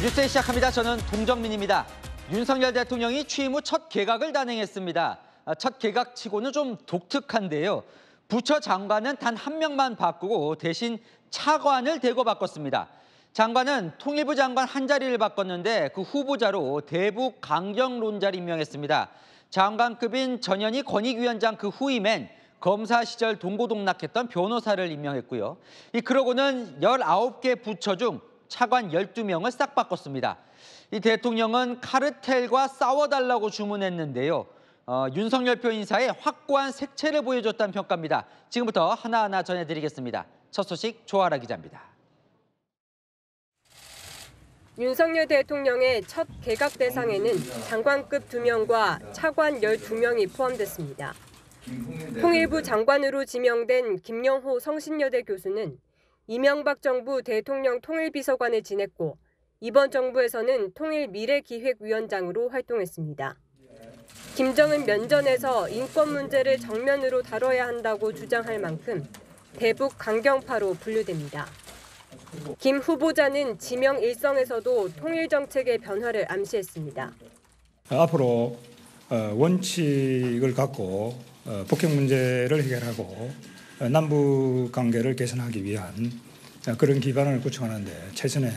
뉴스 시작합니다. 저는 동정민입니다. 윤석열 대통령이 취임 후 첫 개각을 단행했습니다. 첫 개각치고는 좀 독특한데요. 부처 장관은 단 한 명만 바꾸고 대신 차관을 대거 바꿨습니다. 장관은 통일부 장관 한 자리를 바꿨는데 그 후보자로 대북 강경론자를 임명했습니다. 장관급인 전현희 권익위원장 그 후임엔 검사 시절 동고동락했던 변호사를 임명했고요. 그러고는 19개 부처 중 차관 12명을 싹 바꿨습니다. 이 대통령은 카르텔과 싸워달라고 주문했는데요. 윤석열표 인사에 확고한 색채를 보여줬다는 평가입니다. 지금부터 하나하나 전해드리겠습니다. 첫 소식 조아라 기자입니다. 윤석열 대통령의 첫 개각 대상에는 장관급 2명과 차관 12명이 포함됐습니다. 통일부 장관으로 지명된 김영호 성신여대 교수는 이명박 정부 대통령 통일비서관을 지냈고 이번 정부에서는 통일미래기획위원장으로 활동했습니다. 김정은 면전에서 인권 문제를 정면으로 다뤄야 한다고 주장할 만큼 대북 강경파로 분류됩니다. 김 후보자는 지명 일성에서도 통일정책의 변화를 암시했습니다. 앞으로 원칙을 갖고 북핵 문제를 해결하고 남북 관계를 개선하기 위한 그런 기반을 구축하는 데 최선의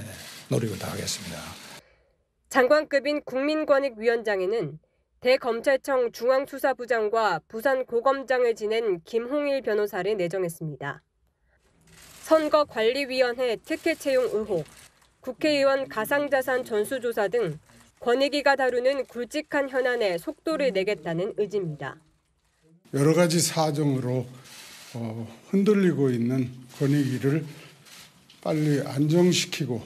노력을 다하겠습니다. 장관급인 국민권익위원장에는 대검찰청 중앙수사부장과 부산고검장을 지낸 김홍일 변호사를 내정했습니다. 선거관리위원회 특혜 채용 의혹, 국회의원 가상자산 전수조사 등 권익위가 다루는 굵직한 현안에 속도를 내겠다는 의지입니다. 여러 가지 사정으로 흔들리고 있는 권익위를 빨리 안정시키고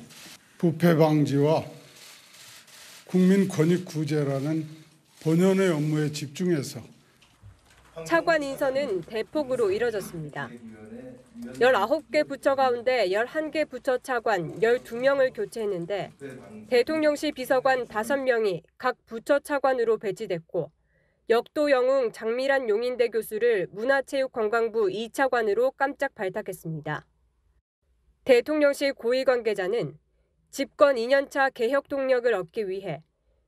부패 방지와 국민 권익 구제라는 본연의 업무에 집중해서 차관 인선은 대폭으로 이뤄졌습니다. 19개 부처 가운데 11개 부처 차관 12명을 교체했는데 대통령실 비서관 5명이 각 부처 차관으로 배치됐고 역도 영웅 장미란 용인대 교수를 문화체육관광부 2차관으로 깜짝 발탁했습니다. 대통령실 고위 관계자는 집권 2년차 개혁 동력을 얻기 위해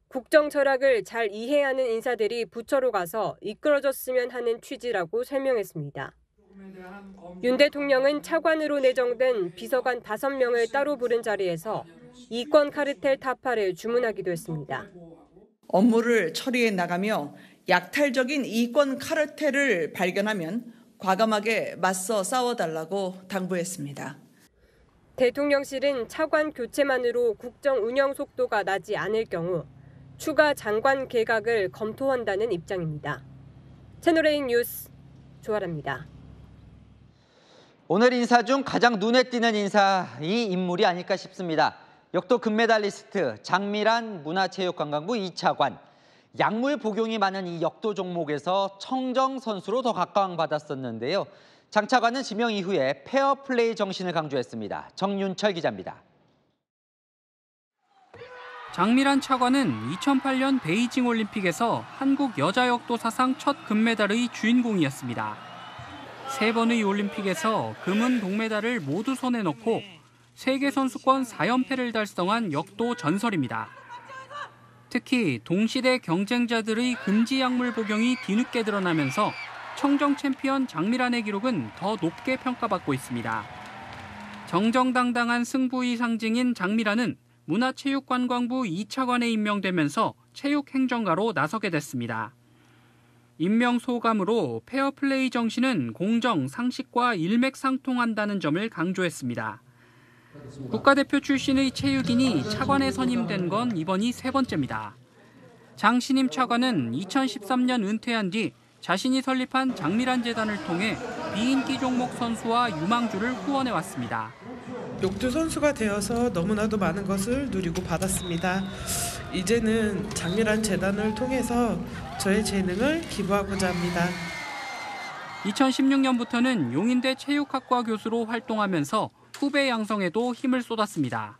국정 철학을 잘 이해하는 인사들이 부처로 가서 이끌어줬으면 하는 취지라고 설명했습니다. 윤 대통령은 차관으로 내정된 비서관 5명을 따로 부른 자리에서 이권 카르텔 타파를 주문하기도 했습니다. 업무를 처리해 나가며 약탈적인 이권 카르텔을 발견하면 과감하게 맞서 싸워달라고 당부했습니다. 대통령실은 차관 교체만으로 국정 운영 속도가 나지 않을 경우 추가 장관 개각을 검토한다는 입장입니다. 채널A 뉴스 조아라입니다. 오늘 인사 중 가장 눈에 띄는 인사, 이 인물이 아닐까 싶습니다. 역도 금메달리스트 장미란 문화체육관광부 2차관. 약물 복용이 많은 이 역도 종목에서 청정 선수로 더 각광받았었는데요. 장 차관은 지명 이후에 페어플레이 정신을 강조했습니다. 정윤철 기자입니다. 장미란 차관은 2008년 베이징 올림픽에서 한국 여자 역도 사상 첫 금메달의 주인공이었습니다. 3번의 올림픽에서 금은 동메달을 모두 손에 넣고 세계 선수권 4연패를 달성한 역도 전설입니다. 특히 동시대 경쟁자들의 금지 약물 복용이 뒤늦게 드러나면서 청정 챔피언 장미란의 기록은 더 높게 평가받고 있습니다. 정정당당한 승부의 상징인 장미란은 문화체육관광부 2차관에 임명되면서 체육행정가로 나서게 됐습니다. 임명 소감으로 페어플레이 정신은 공정, 상식과 일맥상통한다는 점을 강조했습니다. 국가대표 출신의 체육인이 차관에 선임된 건 이번이 3번째입니다. 장 신임 차관은 2013년 은퇴한 뒤 자신이 설립한 장미란 재단을 통해 비인기 종목 선수와 유망주를 후원해왔습니다. 역도 선수가 되어서 너무나도 많은 것을 누리고 받았습니다. 이제는 장미란 재단을 통해서 저의 재능을 기부하고자 합니다. 2016년부터는 용인대 체육학과 교수로 활동하면서 후배 양성에도 힘을 쏟았습니다.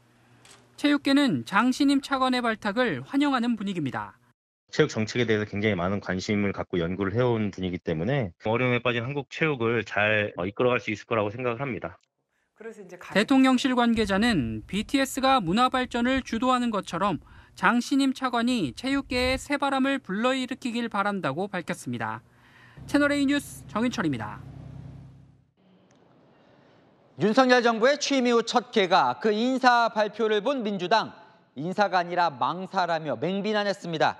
체육계는 장 신임 차관의 발탁을 환영하는 분위기입니다. 체육 정책에 대해서 굉장히 많은 관심을 갖고 연구를 해온 분이기 때문에 어려움에 빠진 한국 체육을 잘 이끌어갈 수 있을 거라고 생각을 합니다. 대통령실 관계자는 BTS가 문화 발전을 주도하는 것처럼 장 신임 차관이 체육계에 새바람을 불러일으키길 바란다고 밝혔습니다. 채널A 뉴스 정인철입니다. 윤석열 정부의 취임 이후 첫 개각, 그 인사 발표를 본 민주당, 인사가 아니라 망사라며 맹비난했습니다.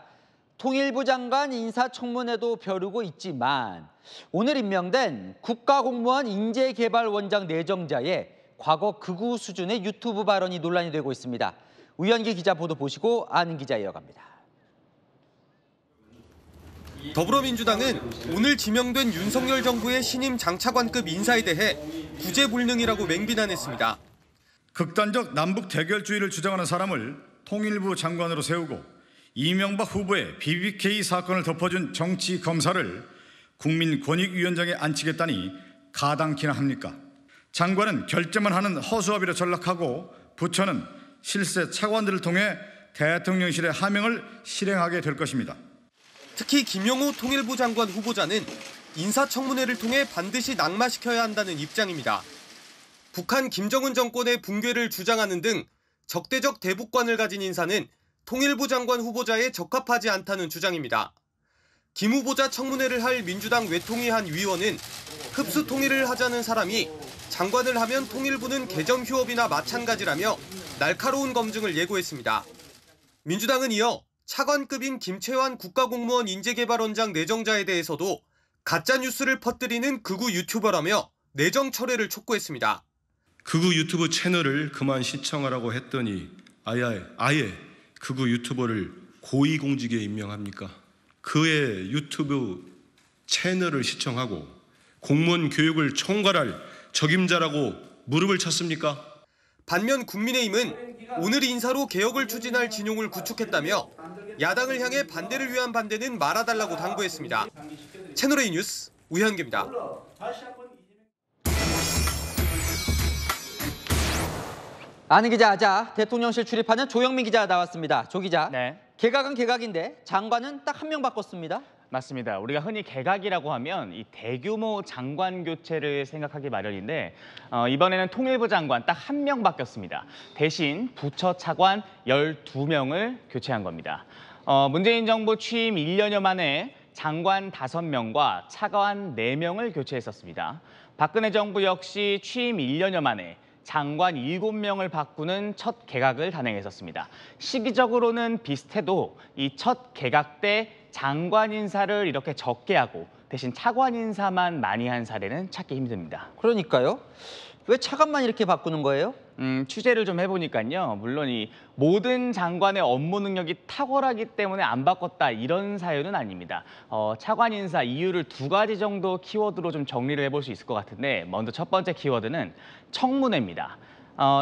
통일부 장관 인사청문회도 벼르고 있지만 오늘 임명된 국가공무원 인재개발원장 내정자의 과거 극우 수준의 유튜브 발언이 논란이 되고 있습니다. 우현기 기자 보도 보시고 아는 기자 이어갑니다. 더불어민주당은 오늘 지명된 윤석열 정부의 신임 장차관급 인사에 대해 구제불능이라고 맹비난했습니다. 극단적 남북 대결주의를 주장하는 사람을 통일부 장관으로 세우고 이명박 후보의 BBK 사건을 덮어준 정치 검사를 국민권익위원장에 앉히겠다니 가당키나 합니까? 장관은 결재만 하는 허수아비로 전락하고 부처는 실세 차관들을 통해 대통령실의 하명을 실행하게 될 것입니다. 특히 김용호 통일부 장관 후보자는 인사청문회를 통해 반드시 낙마시켜야 한다는 입장입니다. 북한 김정은 정권의 붕괴를 주장하는 등 적대적 대북관을 가진 인사는 통일부 장관 후보자에 적합하지 않다는 주장입니다. 김 후보자 청문회를 할 민주당 외통위 한 위원은 흡수 통일을 하자는 사람이 장관을 하면 통일부는 개점 휴업이나 마찬가지라며 날카로운 검증을 예고했습니다. 민주당은 이어 차관급인 김채환 국가공무원 인재개발원장 내정자에 대해서도 가짜뉴스를 퍼뜨리는 극우 유튜버라며 내정 철회를 촉구했습니다. 극우 유튜브 채널을 그만 시청하라고 했더니 아예 극우 유튜버를 고위공직에 임명합니까? 그의 유튜브 채널을 시청하고 공무원 교육을 총괄할 적임자라고 무릎을 쳤습니까? 반면 국민의힘은 오늘 인사로 개혁을 추진할 진용을 구축했다며 야당을 향해 반대를 위한 반대는 말아달라고 당부했습니다. 채널A 뉴스 우현기입니다. 아는 기자 하자 대통령실 출입하는 조영민 기자가 나왔습니다. 조 기자, 네. 개각은 개각인데 장관은 딱 한 명 바꿨습니다. 맞습니다. 우리가 흔히 개각이라고 하면 이 대규모 장관 교체를 생각하기 마련인데 이번에는 통일부 장관 딱 한 명 바뀌었습니다. 대신 부처 차관 12명을 교체한 겁니다. 문재인 정부 취임 1년여 만에 장관 5명과 차관 4명을 교체했었습니다. 박근혜 정부 역시 취임 1년여 만에 장관 7명을 바꾸는 첫 개각을 단행했었습니다. 시기적으로는 비슷해도 이 첫 개각 때 장관 인사를 이렇게 적게 하고 대신 차관 인사만 많이 한 사례는 찾기 힘듭니다. 그러니까요. 왜 차관만 이렇게 바꾸는 거예요? 취재를 좀 해보니까요. 물론 이 모든 장관의 업무 능력이 탁월하기 때문에 안 바꿨다 이런 사유는 아닙니다. 차관 인사 이유를 2가지 정도 키워드로 좀 정리를 해볼 수 있을 것 같은데 먼저 첫 번째 키워드는 청문회입니다.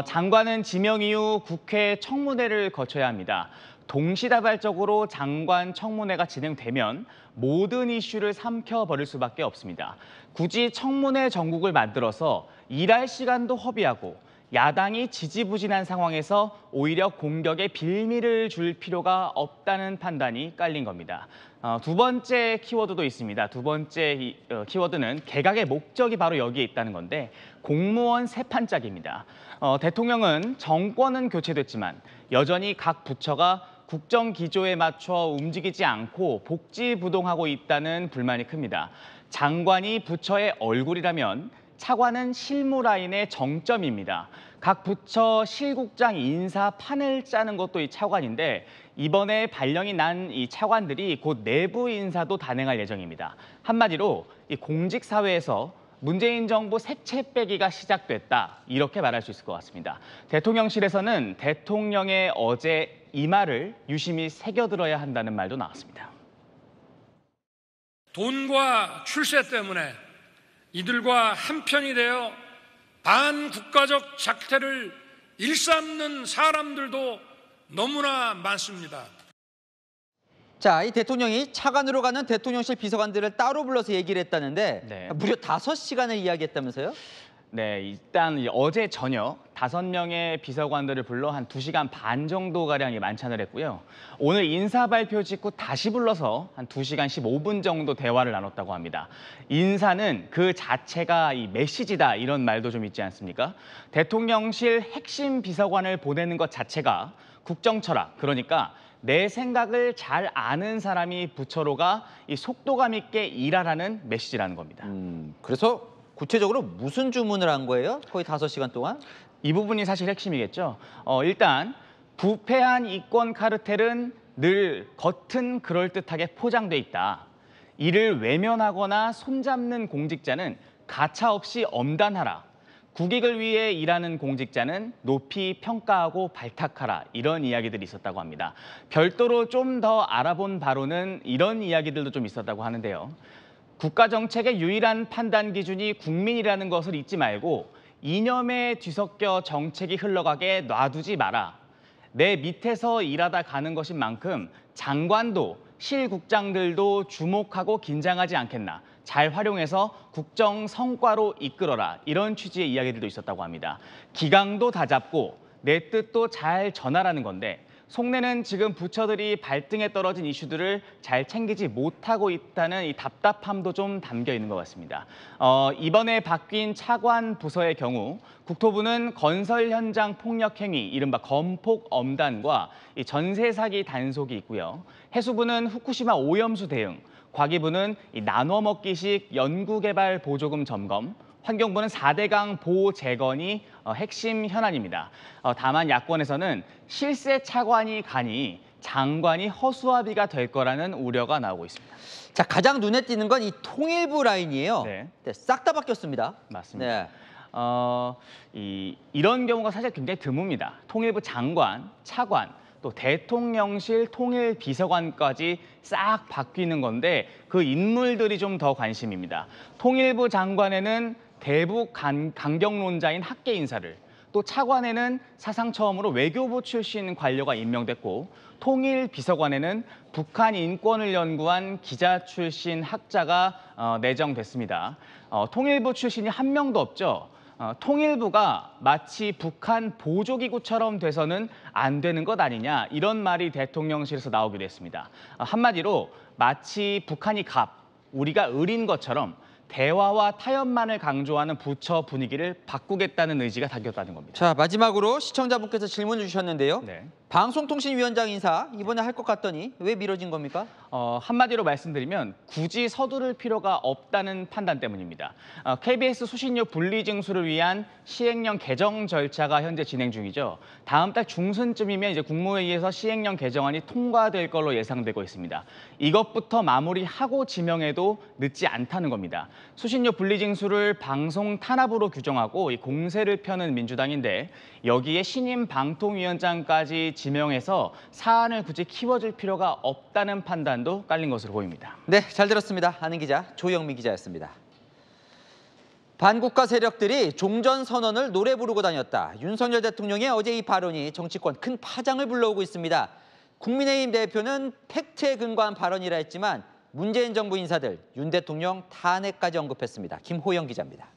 장관은 지명 이후 국회 청문회를 거쳐야 합니다. 동시다발적으로 장관 청문회가 진행되면 모든 이슈를 삼켜버릴 수밖에 없습니다. 굳이 청문회 전국을 만들어서 일할 시간도 허비하고 야당이 지지부진한 상황에서 오히려 공격에 빌미를 줄 필요가 없다는 판단이 깔린 겁니다. 두 번째 키워드도 있습니다. 두 번째 키워드는 개각의 목적이 바로 여기에 있다는 건데 공무원 세판짜기입니다. 대통령은 정권은 교체됐지만 여전히 각 부처가 국정 기조에 맞춰 움직이지 않고 복지부동하고 있다는 불만이 큽니다. 장관이 부처의 얼굴이라면 차관은 실무 라인의 정점입니다. 각 부처 실국장 인사 판을 짜는 것도 이 차관인데 이번에 발령이 난 이 차관들이 곧 내부 인사도 단행할 예정입니다. 한마디로 이 공직사회에서 문재인 정부 색채 빼기가 시작됐다 이렇게 말할 수 있을 것 같습니다. 대통령실에서는 대통령의 어제 이 말을 유심히 새겨들어야 한다는 말도 나왔습니다. 돈과 출세 때문에 이들과 한편이 되어 반국가적 작태를 일삼는 사람들도 너무나 많습니다. 자, 이 대통령이 차관으로 가는 대통령실 비서관들을 따로 불러서 얘기를 했다는데 네. 무려 5시간을 이야기했다면서요? 네, 일단 어제 저녁 5명의 비서관들을 불러 한 2시간 반 정도가량의 만찬을 했고요. 오늘 인사 발표 직후 다시 불러서 한 2시간 15분 정도 대화를 나눴다고 합니다. 인사는 그 자체가 이 메시지다 이런 말도 좀 있지 않습니까? 대통령실 핵심 비서관을 보내는 것 자체가 국정 철학, 그러니까 내 생각을 잘 아는 사람이 부처로 가 이 속도감 있게 일하라는 메시지라는 겁니다. 그래서 구체적으로 무슨 주문을 한 거예요? 거의 5시간 동안? 이 부분이 사실 핵심이겠죠. 일단 부패한 이권 카르텔은 늘 겉은 그럴듯하게 포장돼 있다. 이를 외면하거나 손잡는 공직자는 가차없이 엄단하라. 국익을 위해 일하는 공직자는 높이 평가하고 발탁하라. 이런 이야기들이 있었다고 합니다. 별도로 좀 더 알아본 바로는 이런 이야기들도 좀 있었다고 하는데요. 국가 정책의 유일한 판단 기준이 국민이라는 것을 잊지 말고 이념에 뒤섞여 정책이 흘러가게 놔두지 마라. 내 밑에서 일하다 가는 것인 만큼 장관도 실국장들도 주목하고 긴장하지 않겠나. 잘 활용해서 국정 성과로 이끌어라. 이런 취지의 이야기들도 있었다고 합니다. 기강도 다 잡고 내 뜻도 잘 전하라는 건데 속내는 지금 부처들이 발등에 떨어진 이슈들을 잘 챙기지 못하고 있다는 이 답답함도 좀 담겨 있는 것 같습니다. 이번에 바뀐 차관 부서의 경우 국토부는 건설 현장 폭력 행위, 이른바 건폭 엄단과 이 전세 사기 단속이 있고요. 해수부는 후쿠시마 오염수 대응, 과기부는 이 나눠 먹기식 연구개발 보조금 점검, 환경부는 4대강 보호 재건이 핵심 현안입니다. 다만 야권에서는 실세 차관이 가니 장관이 허수아비가 될 거라는 우려가 나오고 있습니다. 자, 가장 눈에 띄는 건 이 통일부 라인이에요. 네. 싹 다 바뀌었습니다. 맞습니다. 네. 이런 경우가 사실 굉장히 드뭅니다. 통일부 장관, 차관, 또 대통령실 통일비서관까지 싹 바뀌는 건데 그 인물들이 좀 더 관심입니다. 통일부 장관에는 대북 강경론자인 학계 인사를, 또 차관에는 사상 처음으로 외교부 출신 관료가 임명됐고 통일비서관에는 북한 인권을 연구한 기자 출신 학자가 내정됐습니다. 통일부 출신이 한 명도 없죠. 통일부가 마치 북한 보조기구처럼 돼서는 안 되는 것 아니냐, 이런 말이 대통령실에서 나오기도 했습니다. 한마디로 마치 북한이 갑, 우리가 을인 것처럼 대화와 타협만을 강조하는 부처 분위기를 바꾸겠다는 의지가 담겼다는 겁니다. 자, 마지막으로 시청자분께서 질문을 주셨는데요. 네. 방송통신위원장 인사 이번에 할 것 같더니 왜 미뤄진 겁니까? 한마디로 말씀드리면 굳이 서두를 필요가 없다는 판단 때문입니다. KBS 수신료 분리 징수를 위한 시행령 개정 절차가 현재 진행 중이죠. 다음 달 중순쯤이면 이제 국무회의에서 시행령 개정안이 통과될 걸로 예상되고 있습니다. 이것부터 마무리하고 지명해도 늦지 않다는 겁니다. 수신료 분리 징수를 방송 탄압으로 규정하고 이 공세를 펴는 민주당인데 여기에 신임 방통위원장까지 지명해서 사안을 굳이 키워줄 필요가 없다는 판단도 깔린 것으로 보입니다. 네, 잘 들었습니다. 아는 기자 조영민 기자였습니다. 반국가 세력들이 종전선언을 노래 부르고 다녔다. 윤석열 대통령의 어제 이 발언이 정치권 큰 파장을 불러오고 있습니다. 국민의힘 대표는 팩트에 근거한 발언이라 했지만 문재인 정부 인사들 윤 대통령 탄핵까지 언급했습니다. 김호영 기자입니다.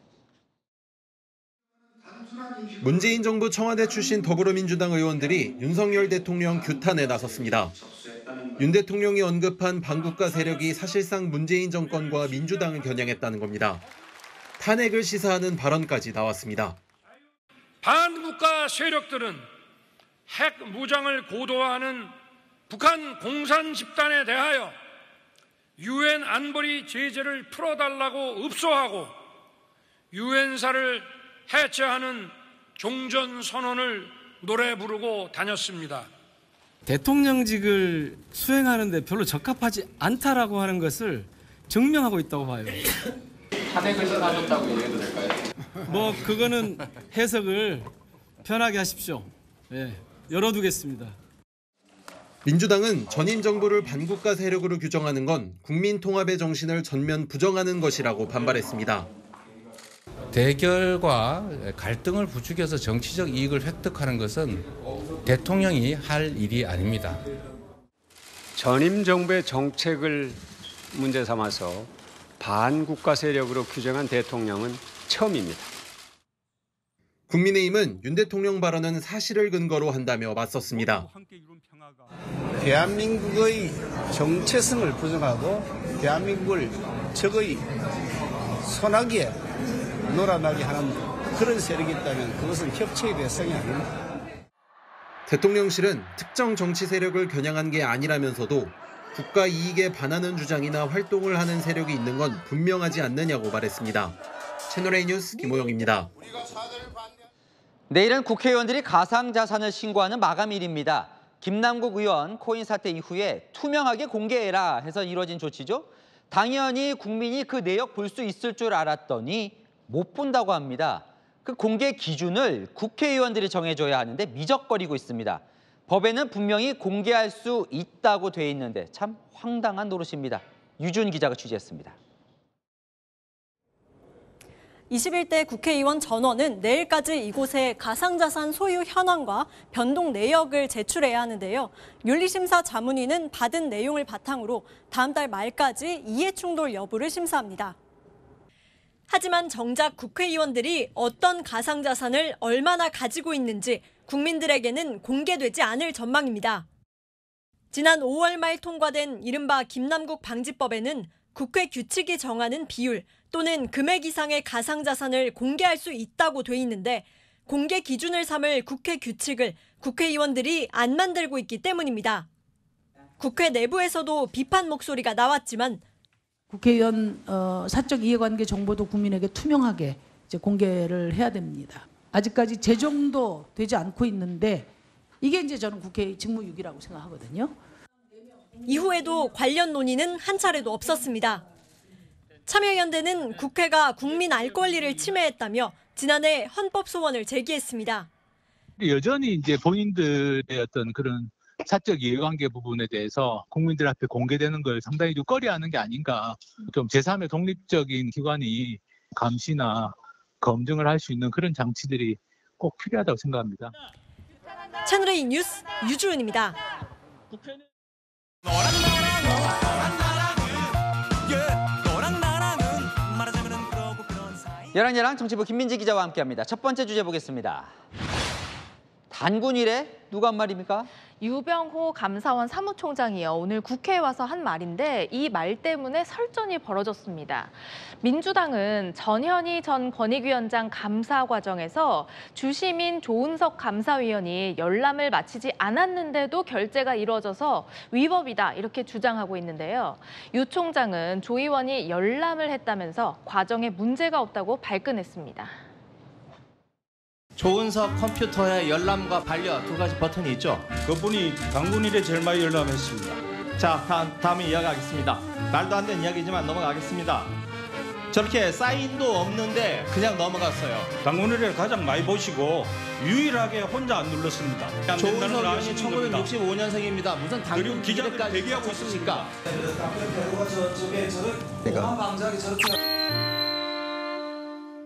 문재인 정부 청와대 출신 더불어민주당 의원들이 윤석열 대통령 규탄에 나섰습니다. 윤 대통령이 언급한 반국가 세력이 사실상 문재인 정권과 민주당을 겨냥했다는 겁니다. 탄핵을 시사하는 발언까지 나왔습니다. 반국가 세력들은 핵 무장을 고도화하는 북한 공산 집단에 대하여 유엔 안보리 제재를 풀어달라고 읍소하고 유엔사를 해체하는 종전선언을 노래 부르고 다녔습니다. 대통령직을 수행하는 데 별로 적합하지 않다라고 하는 것을 증명하고 있다고 봐요. 탄핵을 시사하셨다고 이해해도 될까요? 뭐 그거는 해석을 편하게 하십시오. 예, 열어두겠습니다. 민주당은 전임 정부를 반국가 세력으로 규정하는 건 국민 통합의 정신을 전면 부정하는 것이라고 반발했습니다. 대결과 갈등을 부추겨서 정치적 이익을 획득하는 것은 대통령이 할 일이 아닙니다. 전임 정부의 정책을 문제 삼아서 반국가 세력으로 규정한 대통령은 처음입니다. 국민의힘은 윤 대통령 발언은 사실을 근거로 한다며 맞섰습니다. 대한민국의 정체성을 부정하고 대한민국을 적의 소나기에 놀아나게 하는 그런 세력이 있다면 그것은 협치의 대상이 아닙니다. 대통령실은 특정 정치 세력을 겨냥한 게 아니라면서도 국가 이익에 반하는 주장이나 활동을 하는 세력이 있는 건 분명하지 않느냐고 말했습니다. 채널A 뉴스 김호영입니다. 내일은 국회의원들이 가상자산을 신고하는 마감일입니다. 김남국 의원 코인 사태 이후에 투명하게 공개해라 해서 이뤄진 조치죠. 당연히 국민이 그 내역 볼 수 있을 줄 알았더니 못 본다고 합니다. 그 공개 기준을 국회의원들이 정해줘야 하는데 미적거리고 있습니다. 법에는 분명히 공개할 수 있다고 돼 있는데 참 황당한 노릇입니다. 유준 기자가 취재했습니다. 21대 국회의원 전원은 내일까지 이곳에 가상자산 소유 현황과 변동 내역을 제출해야 하는데요. 윤리심사 자문위는 받은 내용을 바탕으로 다음 달 말까지 이해충돌 여부를 심사합니다. 하지만 정작 국회의원들이 어떤 가상자산을 얼마나 가지고 있는지 국민들에게는 공개되지 않을 전망입니다. 지난 5월 말 통과된 이른바 김남국 방지법에는 국회 규칙이 정하는 비율 또는 금액 이상의 가상자산을 공개할 수 있다고 돼 있는데 공개 기준을 삼을 국회 규칙을 국회의원들이 안 만들고 있기 때문입니다. 국회 내부에서도 비판 목소리가 나왔지만 국회의원 사적 이해관계 정보도 국민에게 투명하게 이제 공개를 해야 됩니다. 아직까지 제정도 되지 않고 있는데 이게 이제 저는 국회의 직무유기라고 생각하거든요. 이후에도 관련 논의는 한 차례도 없었습니다. 참여연대는 국회가 국민 알 권리를 침해했다며 지난해 헌법 소원을 제기했습니다. 여전히 이제 본인들의 어떤 그런 사적 이해관계 부분에 대해서 국민들 앞에 공개되는 걸 상당히 좀 꺼려하는 게 아닌가. 좀 제3의 독립적인 기관이 감시나 검증을 할 수 있는 그런 장치들이 꼭 필요하다고 생각합니다. 채널A 뉴스 유주은입니다. 열왕열왕 정치부 김민지 기자와 함께합니다. 첫 번째 주제 보겠습니다. 단군이래? 누가 한 말입니까? 유병호 감사원 사무총장이요. 오늘 국회에 와서 한 말인데 이 말 때문에 설전이 벌어졌습니다. 민주당은 전현희 전 권익위원장 감사 과정에서 주심인 조은석 감사위원이 열람을 마치지 않았는데도 결재가 이루어져서 위법이다 이렇게 주장하고 있는데요. 유 총장은 조 의원이 열람을 했다면서 과정에 문제가 없다고 발끈했습니다. 조은석 컴퓨터에 열람과 반려 두 가지 버튼이 있죠. 그분이 당군일에 제일 많이 열람했습니다. 자, 다음에 이야기하겠습니다. 말도 안 되는 이야기지만 넘어가겠습니다. 저렇게 사인도 없는데 그냥 넘어갔어요. 당군일에 가장 많이 보시고 유일하게 혼자 안 눌렀습니다. 조은석 의원이 1965년생입니다. 무슨 당군 기자들 대기하고 있습니까?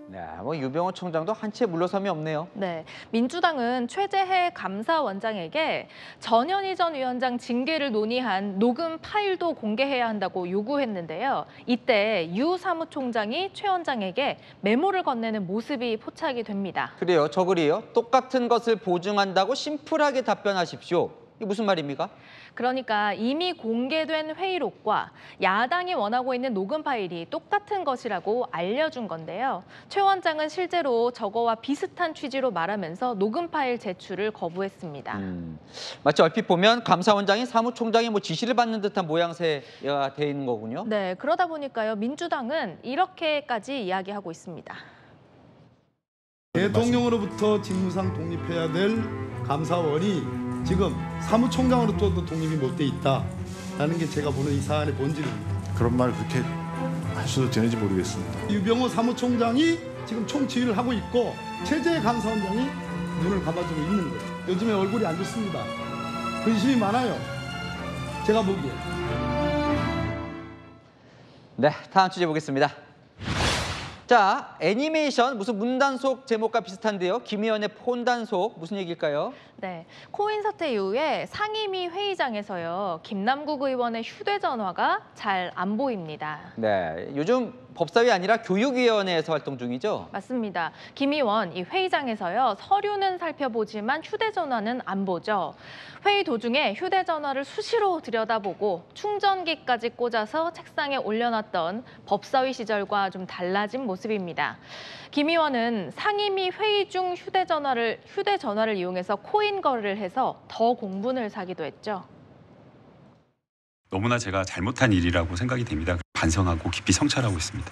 네, 뭐 유병호 총장도 한치의 물러섬이 없네요. 네, 민주당은 최재해 감사원장에게 전현희 전 위원장 징계를 논의한 녹음 파일도 공개해야 한다고 요구했는데요. 이때 유 사무총장이 최 원장에게 메모를 건네는 모습이 포착이 됩니다. 그래요, 저 글이요. 똑같은 것을 보증한다고 심플하게 답변하십시오. 이게 무슨 말입니까? 그러니까 이미 공개된 회의록과 야당이 원하고 있는 녹음 파일이 똑같은 것이라고 알려준 건데요. 최 원장은 실제로 저거와 비슷한 취지로 말하면서 녹음 파일 제출을 거부했습니다. 마치 얼핏 보면 감사원장이 사무총장이 뭐 지시를 받는 듯한 모양새가 돼 있는 거군요. 네, 그러다 보니까요. 민주당은 이렇게까지 이야기하고 있습니다. 대통령으로부터 직무상 독립해야 될 감사원이 지금 사무총장으로부터 독립이 못 돼 있다라는 게 제가 보는 이 사안의 본질입니다. 그런 말 그렇게 하셔도 되는지 모르겠습니다. 유병호 사무총장이 지금 총지휘를 하고 있고 최재해 감사원장이 눈을 감아주고 있는 거예요. 요즘에 얼굴이 안 좋습니다. 근심이 많아요. 제가 보기에. 네, 다음 주제 보겠습니다. 자, 애니메이션 무슨 문단속 제목과 비슷한데요. 김 의원의 폰단속 무슨 얘기일까요? 네, 코인 사태 이후에 상임위 회의장에서요. 김남국 의원의 휴대전화가 잘 안 보입니다. 네, 요즘 법사위 아니라 교육위원회에서 활동 중이죠? 맞습니다. 김 의원 이 회의장에서요. 서류는 살펴보지만 휴대전화는 안 보죠. 회의 도중에 휴대전화를 수시로 들여다보고 충전기까지 꽂아서 책상에 올려놨던 법사위 시절과 좀 달라진 모습입니다. 김 의원은 상임위 회의 중 휴대전화를 이용해서 코인 거래를 해서 더 공분을 사기도 했죠. 너무나 제가 잘못한 일이라고 생각이 됩니다. 반성하고 깊이 성찰하고 있습니다.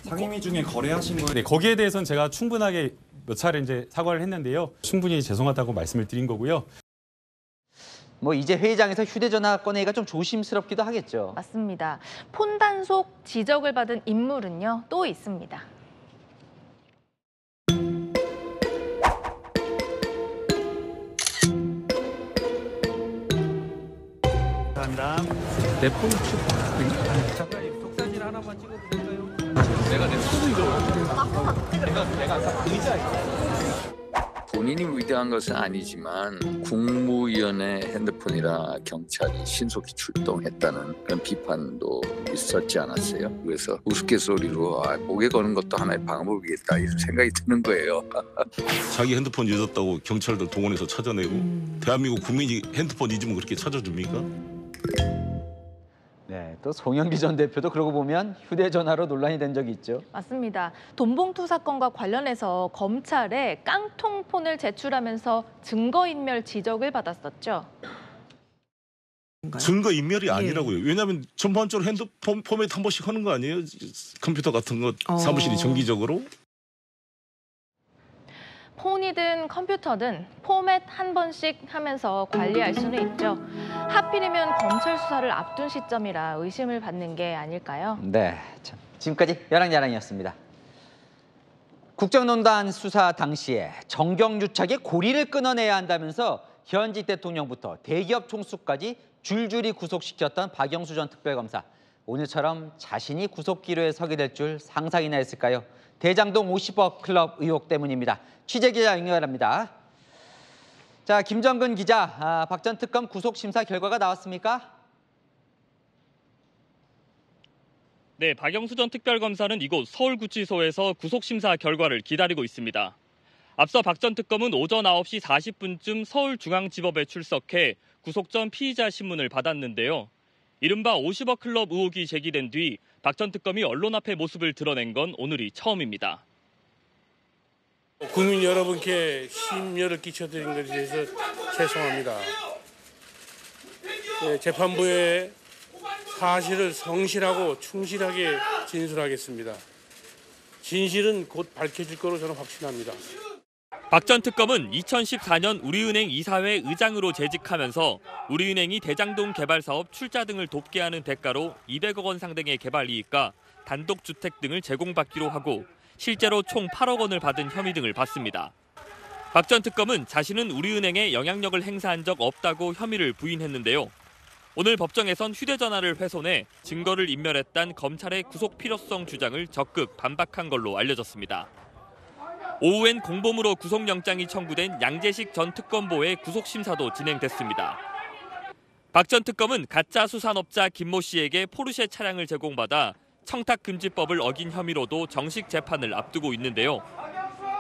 상임위 중에 거래하신 거예요? 네, 거기에 대해서는 제가 충분하게 몇 차례 이제 사과를 했는데요. 충분히 죄송하다고 말씀을 드린 거고요. 뭐 이제 회의장에서 휴대전화 꺼내기가 좀 조심스럽기도 하겠죠. 맞습니다. 폰 단속 지적을 받은 인물은요, 또 있습니다. 감사합니다. 내 폰 작가님 속사진 하나만 찍어도 될까요? 내가 내 폰을 내가 아까 의자에 본인이 위대한 것은 아니지만 국무위원회 핸드폰이라 경찰이 신속히 출동했다는 그런 비판도 있었지 않았어요. 그래서 우스갯소리로 목에 거는 것도 하나의 방법이겠다 이런 생각이 드는 거예요. 자기 핸드폰 잊었다고 경찰들 동원해서 찾아내고 대한민국 국민이 핸드폰 잊으면 그렇게 찾아줍니까? 네, 또 송영기 전 대표도 그러고 보면 휴대전화로 논란이 된 적이 있죠. 맞습니다. 돈봉투 사건과 관련해서 검찰에 깡통폰을 제출하면서 증거인멸 지적을 받았었죠. 증거인멸이 아니라고요. 왜냐하면 전반적으로 핸드폰 포맷 한 번씩 하는 거 아니에요? 컴퓨터 같은 거 사무실이 정기적으로. 폰이든 컴퓨터든 포맷 한 번씩 하면서 관리할 수는 있죠. 하필이면 검찰 수사를 앞둔 시점이라 의심을 받는 게 아닐까요? 네, 참, 지금까지 야랑야랑이었습니다. 국정농단 수사 당시에 정경유착의 고리를 끊어내야 한다면서 현직 대통령부터 대기업 총수까지 줄줄이 구속시켰던 박영수 전 특별검사. 오늘처럼 자신이 구속기로에 서게 될 줄 상상이나 했을까요? 대장동 50억 클럽 의혹 때문입니다. 취재기자 연결합니다. 자, 김정근 기자, 박 전 특검 구속심사 결과가 나왔습니까? 네, 박영수 전 특별검사는 이곳 서울구치소에서 구속심사 결과를 기다리고 있습니다. 앞서 박 전 특검은 오전 9시 40분쯤 서울중앙지법에 출석해 구속 전 피의자 신문을 받았는데요. 이른바 50억 클럽 의혹이 제기된 뒤 박 전 특검이 언론 앞에 모습을 드러낸 건 오늘이 처음입니다. 국민 여러분께 심려를 끼쳐드린 것에 대해서 죄송합니다. 재판부에 사실을 성실하고 충실하게 진술하겠습니다. 진실은 곧 밝혀질 거로 저는 확신합니다. 박 전 특검은 2014년 우리은행 이사회 의장으로 재직하면서 우리은행이 대장동 개발 사업 출자 등을 돕게 하는 대가로 200억 원 상당의 개발 이익과 단독주택 등을 제공받기로 하고 실제로 총 8억 원을 받은 혐의 등을 받습니다. 박 전 특검은 자신은 우리은행에 영향력을 행사한 적 없다고 혐의를 부인했는데요. 오늘 법정에선 휴대전화를 훼손해 증거를 인멸했다는 검찰의 구속 필요성 주장을 적극 반박한 걸로 알려졌습니다. 오후엔 공범으로 구속영장이 청구된 양재식 전 특검보의 구속심사도 진행됐습니다. 박 전 특검은 가짜 수산업자 김모 씨에게 포르쉐 차량을 제공받아 청탁금지법을 어긴 혐의로도 정식 재판을 앞두고 있는데요.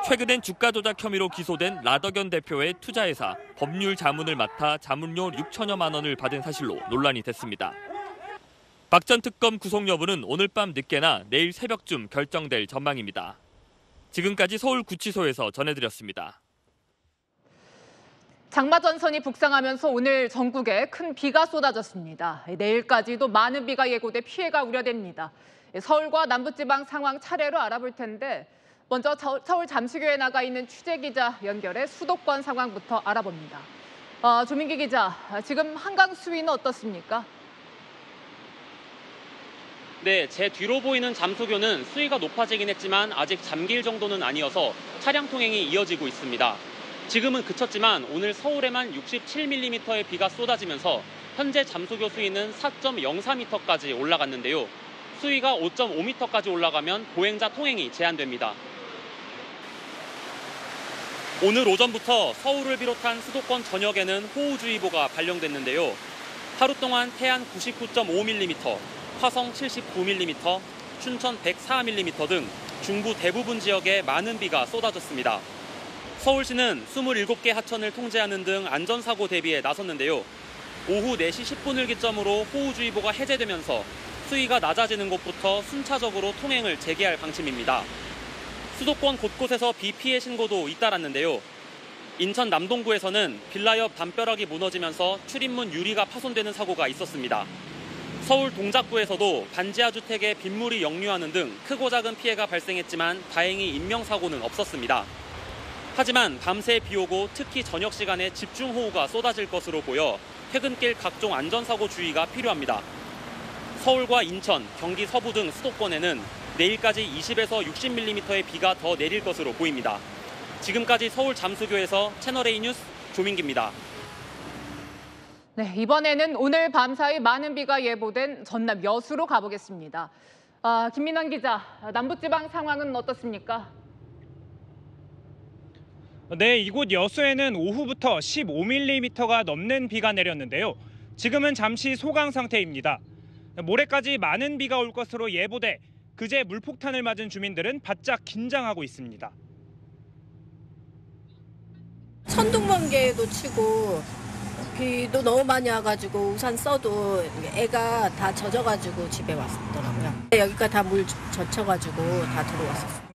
최근엔 주가 조작 혐의로 기소된 라더견 대표의 투자회사 법률 자문을 맡아 자문료 6천여만 원을 받은 사실로 논란이 됐습니다. 박 전 특검 구속 여부는 오늘 밤 늦게나 내일 새벽쯤 결정될 전망입니다. 지금까지 서울구치소에서 전해드렸습니다. 장마 전선이 북상하면서 오늘 전국에 큰 비가 쏟아졌습니다. 내일까지도 많은 비가 예고돼 피해가 우려됩니다. 서울과 남부지방 상황 차례로 알아볼 텐데 먼저 서울 잠시교에 나가 있는 취재기자 연결해 수도권 상황부터 알아봅니다. 조민기 기자, 지금 한강 수위는 어떻습니까? 네, 제 뒤로 보이는 잠수교는 수위가 높아지긴 했지만 아직 잠길 정도는 아니어서 차량 통행이 이어지고 있습니다. 지금은 그쳤지만 오늘 서울에만 67mm의 비가 쏟아지면서 현재 잠수교 수위는 4.04m까지 올라갔는데요. 수위가 5.5m까지 올라가면 보행자 통행이 제한됩니다. 오늘 오전부터 서울을 비롯한 수도권 전역에는 호우주의보가 발령됐는데요. 하루 동안 태안 99.5mm, 화성 79mm, 춘천 104mm 등 중부 대부분 지역에 많은 비가 쏟아졌습니다. 서울시는 27개 하천을 통제하는 등 안전사고 대비에 나섰는데요. 오후 4시 10분을 기점으로 호우주의보가 해제되면서 수위가 낮아지는 곳부터 순차적으로 통행을 재개할 방침입니다. 수도권 곳곳에서 비 피해 신고도 잇따랐는데요. 인천 남동구에서는 빌라 옆 담벼락이 무너지면서 출입문 유리가 파손되는 사고가 있었습니다. 서울 동작구에서도 반지하 주택에 빗물이 역류하는 등 크고 작은 피해가 발생했지만 다행히 인명사고는 없었습니다. 하지만 밤새 비 오고 특히 저녁 시간에 집중호우가 쏟아질 것으로 보여 퇴근길 각종 안전사고 주의가 필요합니다. 서울과 인천, 경기 서부 등 수도권에는 내일까지 20에서 60mm의 비가 더 내릴 것으로 보입니다. 지금까지 서울 잠수교에서 채널A 뉴스 조민기입니다. 네, 이번에는 오늘 밤사이 많은 비가 예보된 전남 여수로 가보겠습니다. 김민환 기자, 남부지방 상황은 어떻습니까? 네, 이곳 여수에는 오후부터 15mm가 넘는 비가 내렸는데요. 지금은 잠시 소강 상태입니다. 모레까지 많은 비가 올 것으로 예보돼 그제 물폭탄을 맞은 주민들은 바짝 긴장하고 있습니다. 천둥번개도 치고 비도 너무 많이 와가지고 우산 써도 애가 다 젖어가지고 집에 왔더라고요. 여기가 다 물 젖혀가지고 다 들어왔었어요.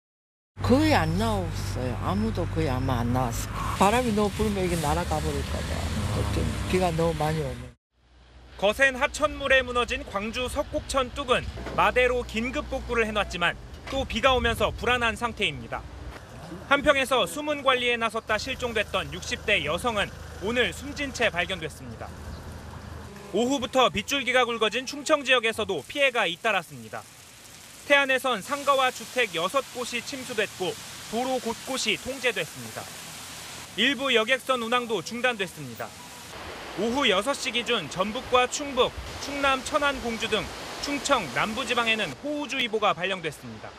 거의 안 나왔어요. 아무도 거의 아마 안 나왔을 거예요. 바람이 너무 불면 이게 날아가 버릴까 봐. 비가 너무 많이 오면. 거센 하천물에 무너진 광주 석곡천 뚝은 마대로 긴급 복구를 해놨지만 또 비가 오면서 불안한 상태입니다. 한평에서 수문 관리에 나섰다 실종됐던 60대 여성은 오늘 숨진 채 발견됐습니다. 오후부터 빗줄기가 굵어진 충청 지역에서도 피해가 잇따랐습니다. 태안에선 상가와 주택 6곳이 침수됐고 도로 곳곳이 통제됐습니다. 일부 여객선 운항도 중단됐습니다. 오후 6시 기준 전북과 충북, 충남, 천안, 공주 등 충청, 남부지방에는 호우주의보가 발령됐습니다.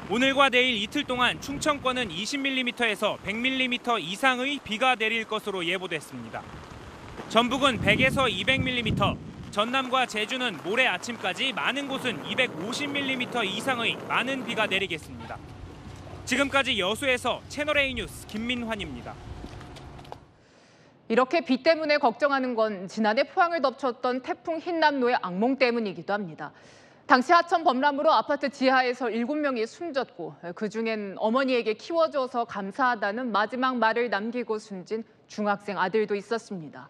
오늘과 내일 이틀 동안 충청권은 20mm에서 100mm 이상의 비가 내릴 것으로 예보됐습니다. 전북은 100에서 200mm, 전남과 제주는 모레 아침까지 많은 곳은 250mm 이상의 많은 비가 내리겠습니다. 지금까지 여수에서 채널A 뉴스 김민환입니다. 이렇게 비 때문에 걱정하는 건 지난해 포항을 덮쳤던 태풍 흰남노의 악몽 때문이기도 합니다. 당시 하천 범람으로 아파트 지하에서 7명이 숨졌고 그중엔 어머니에게 키워줘서 감사하다는 마지막 말을 남기고 숨진 중학생 아들도 있었습니다.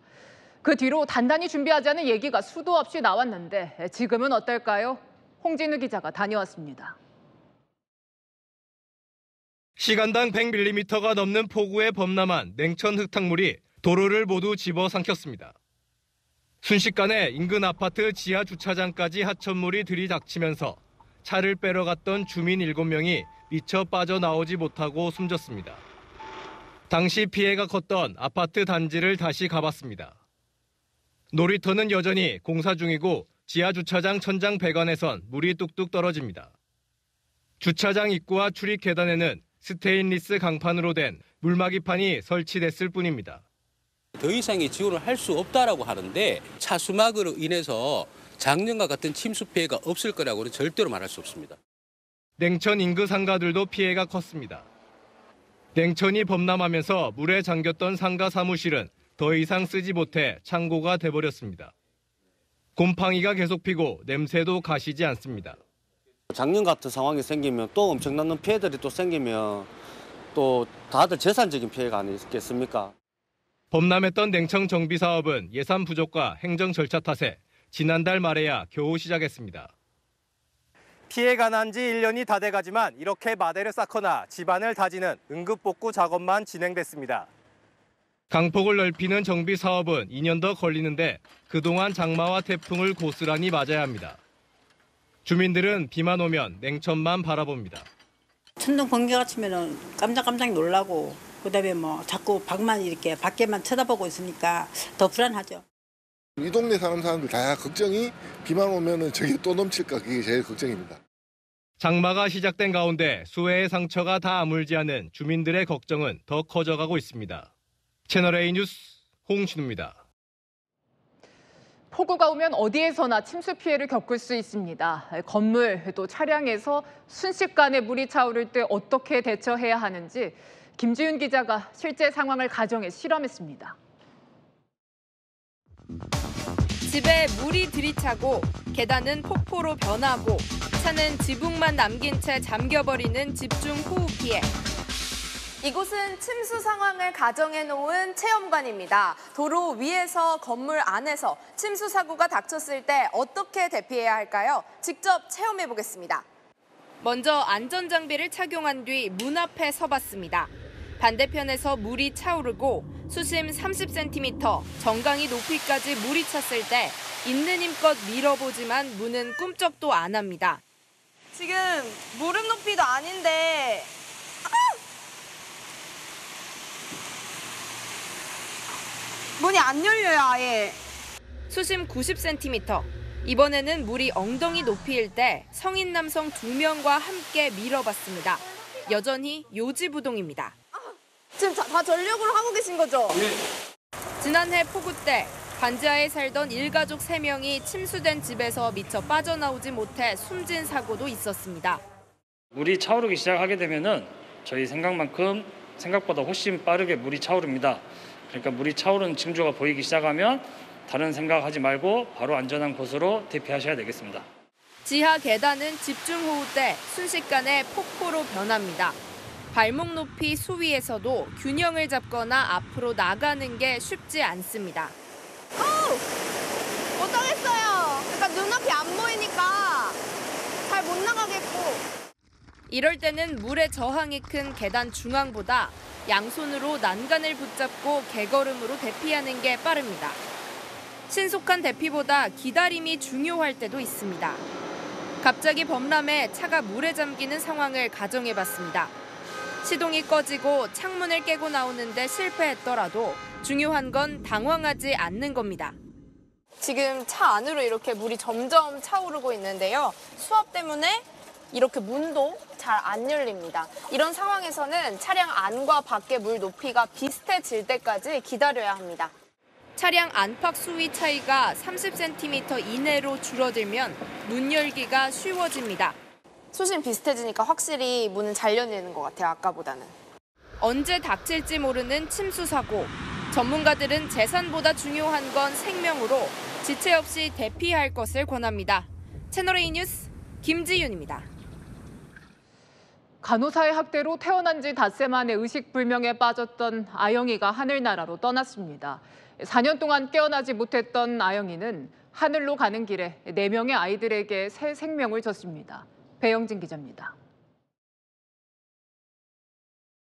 그 뒤로 단단히 준비하자는 얘기가 수도 없이 나왔는데 지금은 어떨까요? 홍진우 기자가 다녀왔습니다. 시간당 100mm가 넘는 폭우에 범람한 냉천 흙탕물이 도로를 모두 집어삼켰습니다. 순식간에 인근 아파트 지하 주차장까지 하천물이 들이닥치면서 차를 빼러 갔던 주민 7명이 미처 빠져나오지 못하고 숨졌습니다. 당시 피해가 컸던 아파트 단지를 다시 가봤습니다. 놀이터는 여전히 공사 중이고 지하 주차장 천장 배관에선 물이 뚝뚝 떨어집니다. 주차장 입구와 출입 계단에는 스테인리스 강판으로 된 물막이판이 설치됐을 뿐입니다. 더 이상의 지원을 할 수 없다라고 하는데 차수막으로 인해서 작년과 같은 침수 피해가 없을 거라고는 절대로 말할 수 없습니다. 냉천 인근 상가들도 피해가 컸습니다. 냉천이 범람하면서 물에 잠겼던 상가 사무실은 더 이상 쓰지 못해 창고가 돼버렸습니다. 곰팡이가 계속 피고 냄새도 가시지 않습니다. 작년 같은 상황이 생기면 또 엄청난 피해들이 또 생기면 또 다들 재산적인 피해가 아니겠습니까? 범람했던 냉천 정비 사업은 예산 부족과 행정 절차 탓에 지난달 말에야 겨우 시작했습니다. 피해가 난 지 1년이 다 돼가지만 이렇게 마대를 쌓거나 집안을 다지는 응급복구 작업만 진행됐습니다. 강폭을 넓히는 정비 사업은 2년 더 걸리는데 그동안 장마와 태풍을 고스란히 맞아야 합니다. 주민들은 비만 오면 냉천만 바라봅니다. 천둥 번개가 치면은 깜짝 놀라고 그다음에 뭐 자꾸 밖만 이렇게 밖에만 쳐다보고 있으니까 더 불안하죠. 이 동네 사는 사람들 다 걱정이 비만 오면은 저게 또 넘칠까 그게 제일 걱정입니다. 장마가 시작된 가운데 수해의 상처가 다 아물지 않은 주민들의 걱정은 더 커져가고 있습니다. 채널A 뉴스 홍신우입니다. 폭우가 오면 어디에서나 침수 피해를 겪을 수 있습니다. 건물, 또 차량에서 순식간에 물이 차오를 때 어떻게 대처해야 하는지 김지윤 기자가 실제 상황을 가정에 실험했습니다. 집에 물이 들이차고 계단은 폭포로 변하고 차는 지붕만 남긴 채 잠겨버리는 집중호우 피해. 이곳은 침수 상황을 가정해 놓은 체험관입니다. 도로 위에서 건물 안에서 침수 사고가 닥쳤을 때 어떻게 대피해야 할까요? 직접 체험해 보겠습니다. 먼저 안전장비를 착용한 뒤 문 앞에 서봤습니다. 반대편에서 물이 차오르고 수심 30cm, 정강이 높이까지 물이 찼을 때 있는 힘껏 밀어보지만 문은 꿈쩍도 안 합니다. 지금 무릎 높이도 아닌데 문이 안 열려요, 아예. 수심 90cm. 이번에는 물이 엉덩이 높이일 때 성인 남성 2명과 함께 밀어봤습니다. 여전히 요지부동입니다. 지금 다 전력으로 하고 계신 거죠? 네. 지난해 폭우 때 반지하에 살던 일가족 3명이 침수된 집에서 미처 빠져나오지 못해 숨진 사고도 있었습니다. 물이 차오르기 시작하게 되면은 저희 생각보다 훨씬 빠르게 물이 차오릅니다. 그러니까 물이 차오르는 징조가 보이기 시작하면 다른 생각하지 말고 바로 안전한 곳으로 대피하셔야 되겠습니다. 지하 계단은 집중호우 때 순식간에 폭포로 변합니다. 발목 높이 수위에서도 균형을 잡거나 앞으로 나가는 게 쉽지 않습니다. 못하겠어요. 그러니까 눈앞이 안 보이니까 잘 못 나가겠고. 이럴 때는 물의 저항이 큰 계단 중앙보다 양손으로 난간을 붙잡고 개걸음으로 대피하는 게 빠릅니다. 신속한 대피보다 기다림이 중요할 때도 있습니다. 갑자기 범람해 차가 물에 잠기는 상황을 가정해봤습니다. 시동이 꺼지고 창문을 깨고 나오는데 실패했더라도 중요한 건 당황하지 않는 겁니다. 지금 차 안으로 이렇게 물이 점점 차오르고 있는데요. 수압 때문에 이렇게 문도 잘 안 열립니다. 이런 상황에서는 차량 안과 밖의 물 높이가 비슷해질 때까지 기다려야 합니다. 차량 안팎 수위 차이가 30cm 이내로 줄어들면 문 열기가 쉬워집니다. 수심 비슷해지니까 확실히 문은 잘 열리는 것 같아요, 아까보다는. 언제 닥칠지 모르는 침수 사고. 전문가들은 재산보다 중요한 건 생명으로 지체 없이 대피할 것을 권합니다. 채널A 뉴스 김지윤입니다. 간호사의 학대로 태어난 지 닷새 만에 의식불명에 빠졌던 아영이가 하늘나라로 떠났습니다. 4년 동안 깨어나지 못했던 아영이는 하늘로 가는 길에 4명의 아이들에게 새 생명을 줬습니다. 배영진 기자입니다.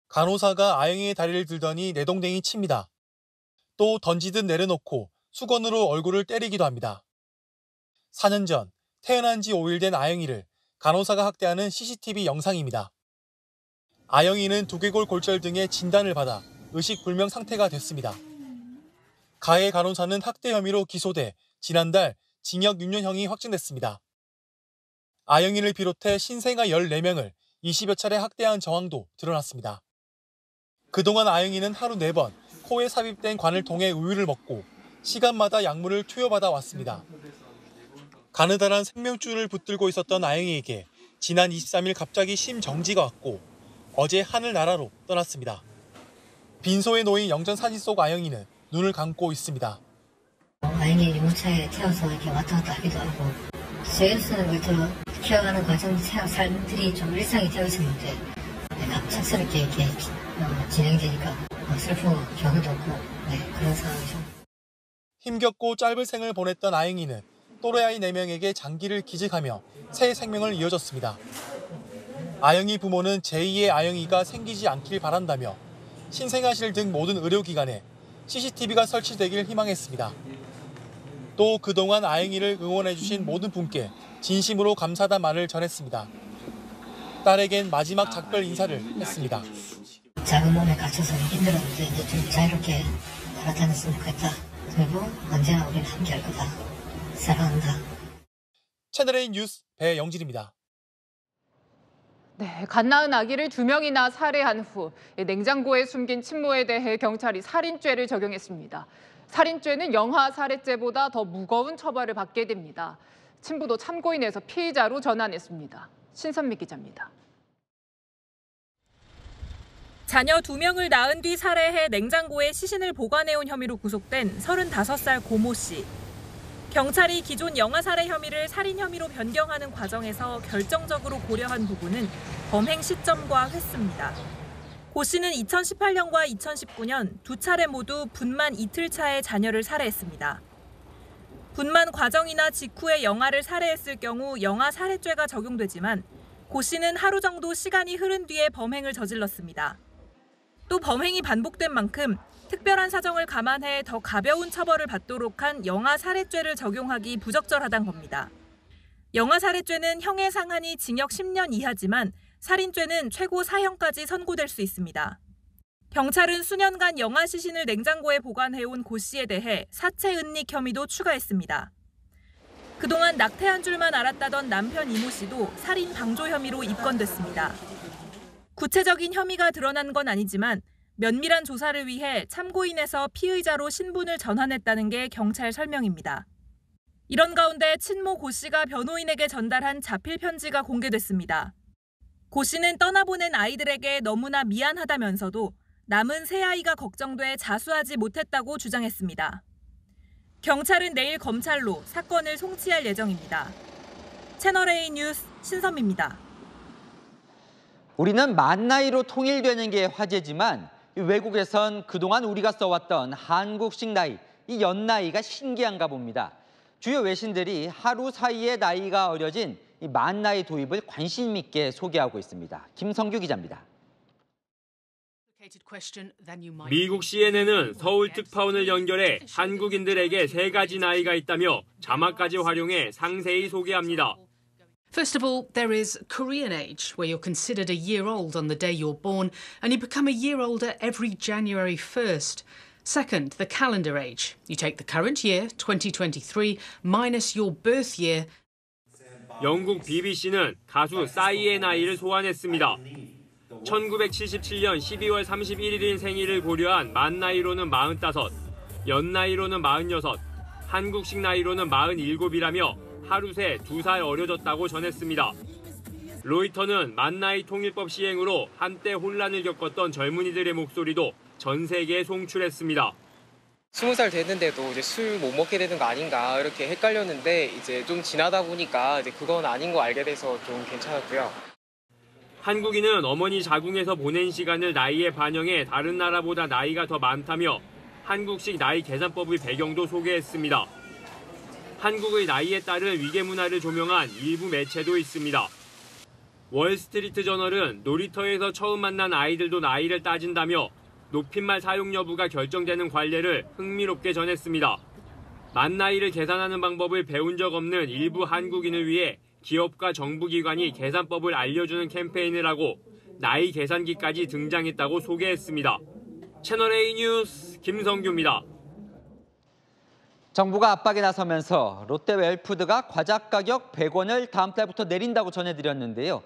간호사가 아영이의 다리를 들더니 내동댕이 칩니다. 또 던지듯 내려놓고 수건으로 얼굴을 때리기도 합니다. 4년 전 태어난 지 5일 된 아영이를 간호사가 학대하는 CCTV 영상입니다. 아영이는 두개골 골절 등의 진단을 받아 의식불명 상태가 됐습니다. 가해 간호사는 학대 혐의로 기소돼 지난달 징역 6년형이 확정됐습니다. 아영이를 비롯해 신생아 14명을 20여 차례 학대한 정황도 드러났습니다. 그동안 아영이는 하루 4번 코에 삽입된 관을 통해 우유를 먹고 시간마다 약물을 투여받아 왔습니다. 가느다란 생명줄을 붙들고 있었던 아영이에게 지난 23일 갑자기 심정지가 왔고 어제 하늘나라로 떠났습니다. 빈소에 놓인 영전 사진 속 아영이는 눈을 감고 있습니다. 아영이 유모차에 태워서 이렇게 왔다 갔다 하기도 하고 저희로서는 그래도 키워가는 과정 삶들이 좀 일상이 되어 있었는데 갑작스럽게 이렇게 진행되니까 슬프고 경험도 없고 그런 상황이죠. 힘겹고 짧은 생을 보냈던 아영이는 또래 아이 4명에게 장기를 기증하며 새 생명을 이어줬습니다. 아영이 부모는 제2의 아영이가 생기지 않길 바란다며 신생아실 등 모든 의료기관에 CCTV가 설치되길 희망했습니다. 또 그동안 아영이를 응원해주신 모든 분께 진심으로 감사하다는 말을 전했습니다. 딸에겐 마지막 작별 인사를 했습니다. 작은 몸에 갇혀서 힘들었는데 이제 좀 자유롭게 돌아다녔으면 좋겠다. 그리고 언제나 우리는 함께할 거다. 사랑한다. 채널A 뉴스 배영진입니다. 네, 갓 낳은 아기를 2명이나 살해한 후 냉장고에 숨긴 친모에 대해 경찰이 살인죄를 적용했습니다. 살인죄는 영아살해죄보다 더 무거운 처벌을 받게 됩니다. 친부도 참고인에서 피의자로 전환했습니다. 신선미 기자입니다. 자녀 2명을 낳은 뒤 살해해 냉장고에 시신을 보관해온 혐의로 구속된 35살 고모 씨. 경찰이 기존 영아살해 혐의를 살인 혐의로 변경하는 과정에서 결정적으로 고려한 부분은 범행 시점과 횟수입니다. 고 씨는 2018년과 2019년 두 차례 모두 분만 이틀 차에 자녀를 살해했습니다. 분만 과정이나 직후에 영아를 살해했을 경우 영아살해죄가 적용되지만 고 씨는 하루 정도 시간이 흐른 뒤에 범행을 저질렀습니다. 또 범행이 반복된 만큼 특별한 사정을 감안해 더 가벼운 처벌을 받도록 한 영아살해죄를 적용하기 부적절하다는 겁니다. 영아살해죄는 형의 상한이 징역 10년 이하지만 살인죄는 최고 사형까지 선고될 수 있습니다. 경찰은 수년간 영아 시신을 냉장고에 보관해온 고 씨에 대해 사체 은닉 혐의도 추가했습니다. 그동안 낙태한 줄만 알았다던 남편 이모 씨도 살인 방조 혐의로 입건됐습니다. 구체적인 혐의가 드러난 건 아니지만 면밀한 조사를 위해 참고인에서 피의자로 신분을 전환했다는 게 경찰 설명입니다. 이런 가운데 친모 고 씨가 변호인에게 전달한 자필 편지가 공개됐습니다. 고 씨는 떠나보낸 아이들에게 너무나 미안하다면서도 남은 세 아이가 걱정돼 자수하지 못했다고 주장했습니다. 경찰은 내일 검찰로 사건을 송치할 예정입니다. 채널A 뉴스 신선미입니다. 우리는 만 나이로 통일되는 게 화제지만 외국에선 그동안 우리가 써왔던 한국식 나이, 이 연나이가 신기한가 봅니다. 주요 외신들이 하루 사이에 나이가 어려진 이 만 나이 도입을 관심 있게 소개하고 있습니다. 김성규 기자입니다. 미국 CNN은 서울 특파원을 연결해 한국인들에게 3가지 나이가 있다며 자막까지 활용해 상세히 소개합니다. First of all, there is Korean age, where you're considered a year old on the day you're born, and you become a year older every January 1st. Second, the calendar age. You take the current year, 2023, minus your birth year. 영국 BBC는 가수 싸이의 나이를 소환했습니다. 1977년 12월 31일인 생일을 고려한 만 나이로는 45, 연 나이로는 46, 한국식 나이로는 47이라며 하루 새 2살 어려졌다고 전했습니다. 로이터는 만 나이 통일법 시행으로 한때 혼란을 겪었던 젊은이들의 목소리도 전 세계에 송출했습니다. 20살 됐는데도 이제 술 못 먹게 되는 거 아닌가 이렇게 헷갈렸는데 이제 좀 지나다 보니까 이제 그건 아닌 거 알게 돼서 좀 괜찮았고요. 한국인은 어머니 자궁에서 보낸 시간을 나이에 반영해 다른 나라보다 나이가 더 많다며 한국식 나이 계산법의 배경도 소개했습니다. 한국의 나이에 따른 위계 문화를 조명한 일부 매체도 있습니다. 월스트리트 저널은 놀이터에서 처음 만난 아이들도 나이를 따진다며 높임말 사용 여부가 결정되는 관례를 흥미롭게 전했습니다. 만 나이를 계산하는 방법을 배운 적 없는 일부 한국인을 위해 기업과 정부기관이 계산법을 알려주는 캠페인을 하고 나이 계산기까지 등장했다고 소개했습니다. 채널A 뉴스 김성규입니다. 정부가 압박에 나서면서 롯데웰푸드가 과자 가격 100원을 다음 달부터 내린다고 전해드렸는데요.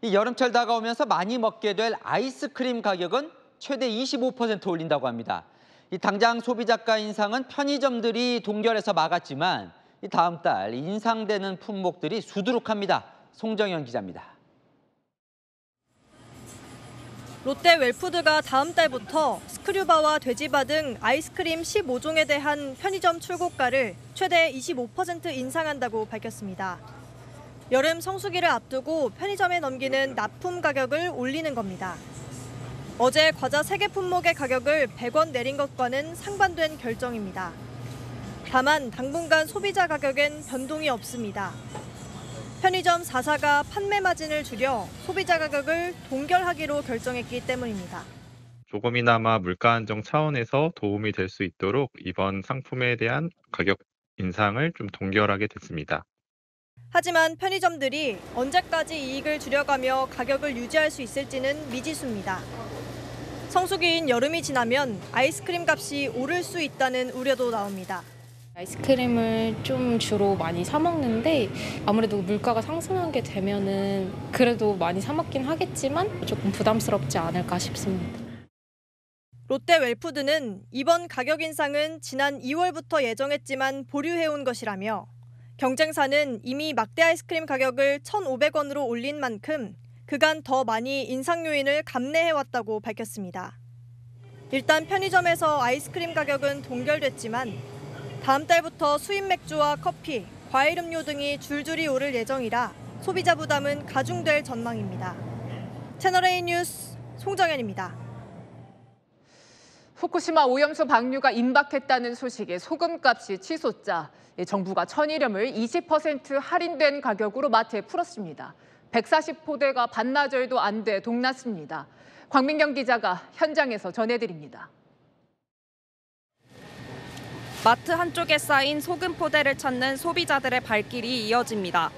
이 여름철 다가오면서 많이 먹게 될 아이스크림 가격은 최대 25% 올린다고 합니다. 이 당장 소비자가 인상은 편의점들이 동결해서 막았지만 이 다음 달 인상되는 품목들이 수두룩합니다. 송정현 기자입니다. 롯데웰푸드가 다음 달부터 스크류바와 돼지바 등 아이스크림 15종에 대한 편의점 출고가를 최대 25% 인상한다고 밝혔습니다. 여름 성수기를 앞두고 편의점에 넘기는 납품 가격을 올리는 겁니다. 어제 과자 3개 품목의 가격을 100원 내린 것과는 상반된 결정입니다. 다만 당분간 소비자 가격엔 변동이 없습니다. 편의점 4사가 판매 마진을 줄여 소비자 가격을 동결하기로 결정했기 때문입니다. 조금이나마 물가 안정 차원에서 도움이 될 수 있도록 이번 상품에 대한 가격 인상을 좀 동결하게 됐습니다. 하지만 편의점들이 언제까지 이익을 줄여가며 가격을 유지할 수 있을지는 미지수입니다. 성수기인 여름이 지나면 아이스크림 값이 오를 수 있다는 우려도 나옵니다. 아이스크림을 좀 주로 많이 사 먹는데 아무래도 물가가 상승하게 되면은 그래도 많이 사 먹긴 하겠지만 조금 부담스럽지 않을까 싶습니다. 롯데 웰푸드는 이번 가격 인상은 지난 2월부터 예정했지만 보류해온 것이라며 경쟁사는 이미 막대 아이스크림 가격을 1,500원으로 올린 만큼 그간 더 많이 인상 요인을 감내해왔다고 밝혔습니다. 일단 편의점에서 아이스크림 가격은 동결됐지만 다음 달부터 수입 맥주와 커피, 과일 음료 등이 줄줄이 오를 예정이라 소비자 부담은 가중될 전망입니다. 채널A 뉴스 송정현입니다. 후쿠시마 오염수 방류가 임박했다는 소식에 소금값이 치솟자 정부가 천일염을 20% 할인된 가격으로 마트에 풀었습니다. 140포대가 반나절도 안 돼 동났습니다. 광민경 기자가 현장에서 전해드립니다. 마트 한쪽에 쌓인 소금 포대를 찾는 소비자들의 발길이 이어집니다.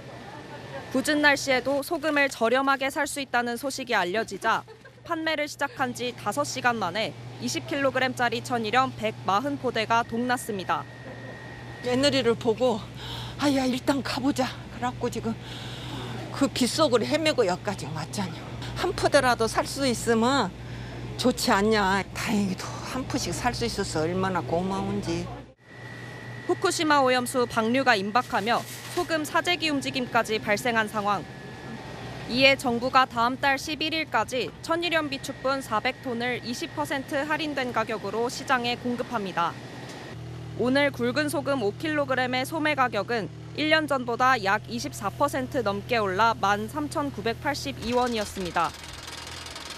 궂은 날씨에도 소금을 저렴하게 살 수 있다는 소식이 알려지자 판매를 시작한 지 5시간 만에 20kg짜리 천일염 140포대가 동났습니다. 며느리를 보고 아야 일단 가보자. 그래갖고 지금 그 빗속을 헤매고 여기까지 왔잖아요. 한 푸대라도 살 수 있으면 좋지 않냐. 다행히도 한 푸씩 살 수 있어서 얼마나 고마운지. 후쿠시마 오염수 방류가 임박하며 소금 사재기 움직임까지 발생한 상황. 이에 정부가 다음 달 11일까지 천일염 비축분 400톤을 20% 할인된 가격으로 시장에 공급합니다. 오늘 굵은 소금 5kg의 소매 가격은 1년 전보다 약 24% 넘게 올라 13,982원이었습니다.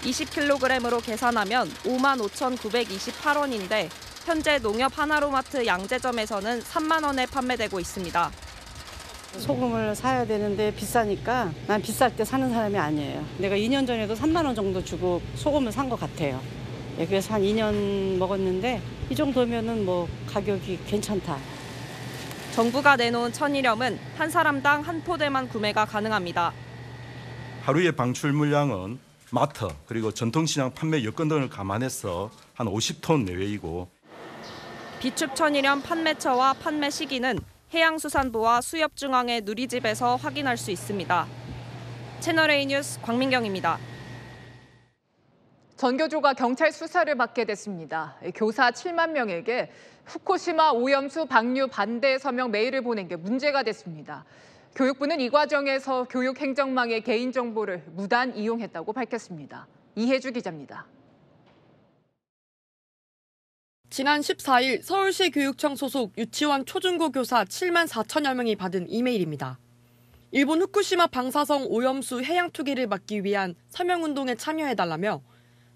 20kg으로 계산하면 55,928원인데 현재 농협 하나로마트 양재점에서는 3만 원에 판매되고 있습니다. 소금을 사야 되는데 비싸니까 난 비쌀 때 사는 사람이 아니에요. 내가 2년 전에도 3만 원 정도 주고 소금을 산 것 같아요. 그래서 한 2년 먹었는데 이 정도면은 뭐 가격이 괜찮다. 정부가 내놓은 천일염은 한 사람당 한 포대만 구매가 가능합니다. 하루의 방출 물량은 마트 그리고 전통시장 판매 여건 등을 감안해서 한 50톤 내외이고 비축 천일염 판매처와 판매 시기는 해양수산부와 수협중앙의 누리집에서 확인할 수 있습니다. 채널A 뉴스 광민경입니다. 전교조가 경찰 수사를 받게 됐습니다. 교사 7만 명에게 후쿠시마 오염수 방류 반대 서명 메일을 보낸 게 문제가 됐습니다. 교육부는 이 과정에서 교육행정망의 개인정보를 무단 이용했다고 밝혔습니다. 이혜주 기자입니다. 지난 14일 서울시 교육청 소속 유치원 초중고 교사 7만 4천여 명이 받은 이메일입니다. 일본 후쿠시마 방사성 오염수 해양 투기를 막기 위한 서명운동에 참여해달라며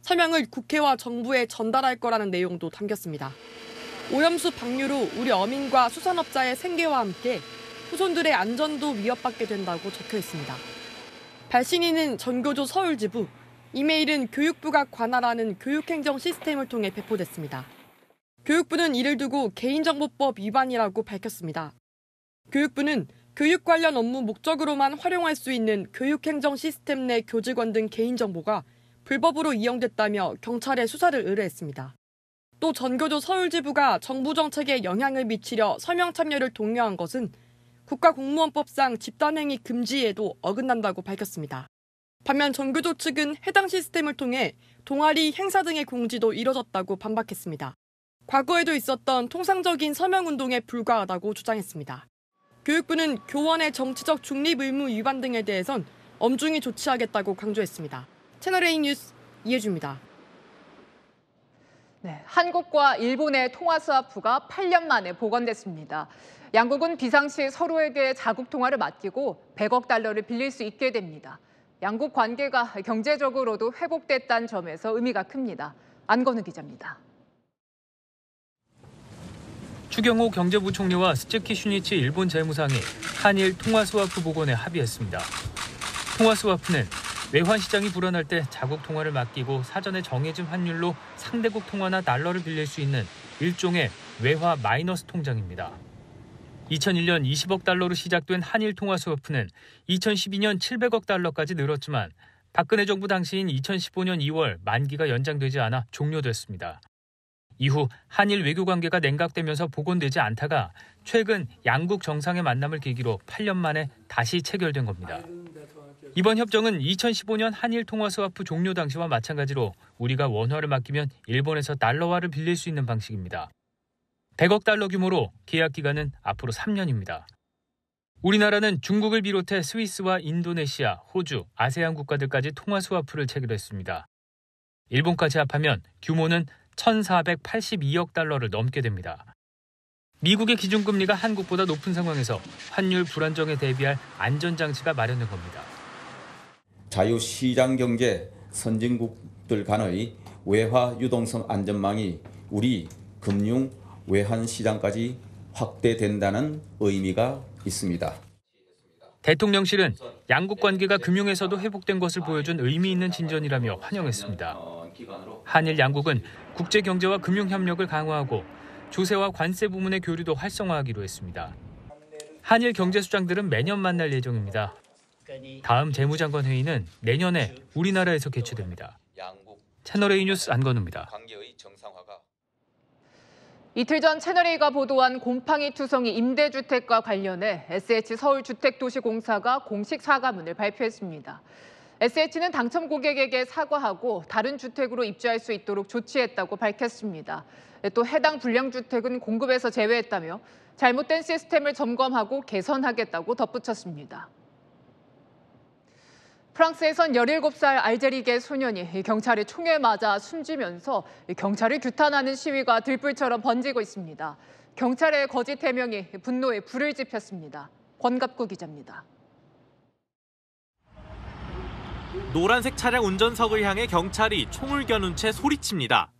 서명을 국회와 정부에 전달할 거라는 내용도 담겼습니다. 오염수 방류로 우리 어민과 수산업자의 생계와 함께 후손들의 안전도 위협받게 된다고 적혀 있습니다. 발신인은 전교조 서울지부, 이메일은 교육부가 관할하는 교육행정 시스템을 통해 배포됐습니다. 교육부는 이를 두고 개인정보법 위반이라고 밝혔습니다. 교육부는 교육 관련 업무 목적으로만 활용할 수 있는 교육행정 시스템 내 교직원 등 개인정보가 불법으로 이용됐다며 경찰에 수사를 의뢰했습니다. 또 전교조 서울지부가 정부 정책에 영향을 미치려 서명 참여를 독려한 것은 국가공무원법상 집단행위 금지에도 어긋난다고 밝혔습니다. 반면 전교조 측은 해당 시스템을 통해 동아리 행사 등의 공지도 이뤄졌다고 반박했습니다. 과거에도 있었던 통상적인 서명운동에 불과하다고 주장했습니다. 교육부는 교원의 정치적 중립 의무 위반 등에 대해선 엄중히 조치하겠다고 강조했습니다. 채널A 뉴스 이혜주입니다. 네, 한국과 일본의 통화수화부가 8년 만에 복원됐습니다. 양국은 비상시 서로에게 자국 통화를 맡기고 100억 달러를 빌릴 수 있게 됩니다. 양국 관계가 경제적으로도 회복됐다는 점에서 의미가 큽니다. 안건우 기자입니다. 추경호 경제부총리와 스즈키 슈니치 일본 재무상이 한일 통화수화부 복원에 합의했습니다. 통화수화부는 외환 시장이 불안할 때 자국 통화를 맡기고 사전에 정해진 환율로 상대국 통화나 달러를 빌릴 수 있는 일종의 외화 마이너스 통장입니다. 2001년 20억 달러로 시작된 한일 통화수화부는 2012년 700억 달러까지 늘었지만 박근혜 정부 당시인 2015년 2월 만기가 연장되지 않아 종료됐습니다. 이후 한일 외교관계가 냉각되면서 복원되지 않다가 최근 양국 정상의 만남을 계기로 8년 만에 다시 체결된 겁니다. 이번 협정은 2015년 한일 통화 스와프 종료 당시와 마찬가지로 우리가 원화를 맡기면 일본에서 달러화를 빌릴 수 있는 방식입니다. 100억 달러 규모로 계약 기간은 앞으로 3년입니다. 우리나라는 중국을 비롯해 스위스와 인도네시아, 호주, 아세안 국가들까지 통화 스와프를 체결했습니다. 일본까지 합하면 규모는 1,482억 달러를 넘게 됩니다. 미국의 기준금리가 한국보다 높은 상황에서 환율 불안정에 대비할 안전장치가 마련된 겁니다. 자유시장경제 선진국들 간의 외화 유동성 안전망이 우리 금융 외환시장까지 확대된다는 의미가 있습니다. 대통령실은 양국 관계가 금융에서도 회복된 것을 보여준 의미 있는 진전이라며 환영했습니다. 한일 양국은 국제 경제와 금융 협력을 강화하고 조세와 관세 부문의 교류도 활성화하기로 했습니다. 한일 경제수장들은 매년 만날 예정입니다. 다음 재무장관 회의는 내년에 우리나라에서 개최됩니다. 채널A 뉴스 안건우입니다. 이틀 전 채널A가 보도한 곰팡이 투성이 임대주택과 관련해 SH 서울주택도시공사가 공식 사과문을 발표했습니다. SH는 당첨 고객에게 사과하고 다른 주택으로 입주할 수 있도록 조치했다고 밝혔습니다. 또 해당 불량주택은 공급에서 제외했다며 잘못된 시스템을 점검하고 개선하겠다고 덧붙였습니다. 프랑스에선 17살 알제리계 소년이 경찰의 총에 맞아 숨지면서 경찰을 규탄하는 시위가 들불처럼 번지고 있습니다. 경찰의 거짓 해명이 분노에 불을 지폈습니다. 권갑구 기자입니다. 노란색 차량 운전석을 향해 경찰이 총을 겨눈 채 소리칩니다.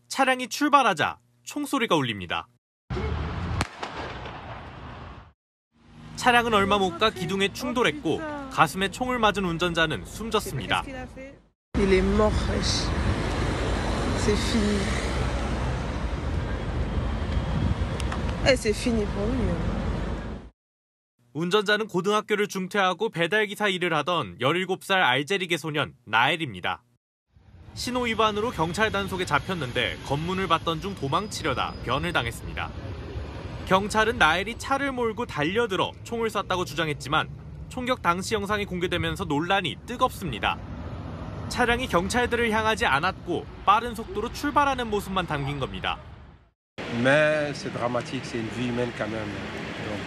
차량이 출발하자 총소리가 울립니다. 차량은 얼마 못 가 기둥에 충돌했고 가슴에 총을 맞은 운전자는 숨졌습니다. 운전자는 고등학교를 중퇴하고 배달기사 일을 하던 17살 알제리계 소년 나엘입니다. 신호 위반으로 경찰 단속에 잡혔는데 검문을 받던 중 도망치려다 변을 당했습니다. 경찰은 나엘이 차를 몰고 달려들어 총을 쐈다고 주장했지만 총격 당시 영상이 공개되면서 논란이 뜨겁습니다. 차량이 경찰들을 향하지 않았고 빠른 속도로 출발하는 모습만 담긴 겁니다. Mais c'est dramatique, c'est une vie humaine quand même. Donc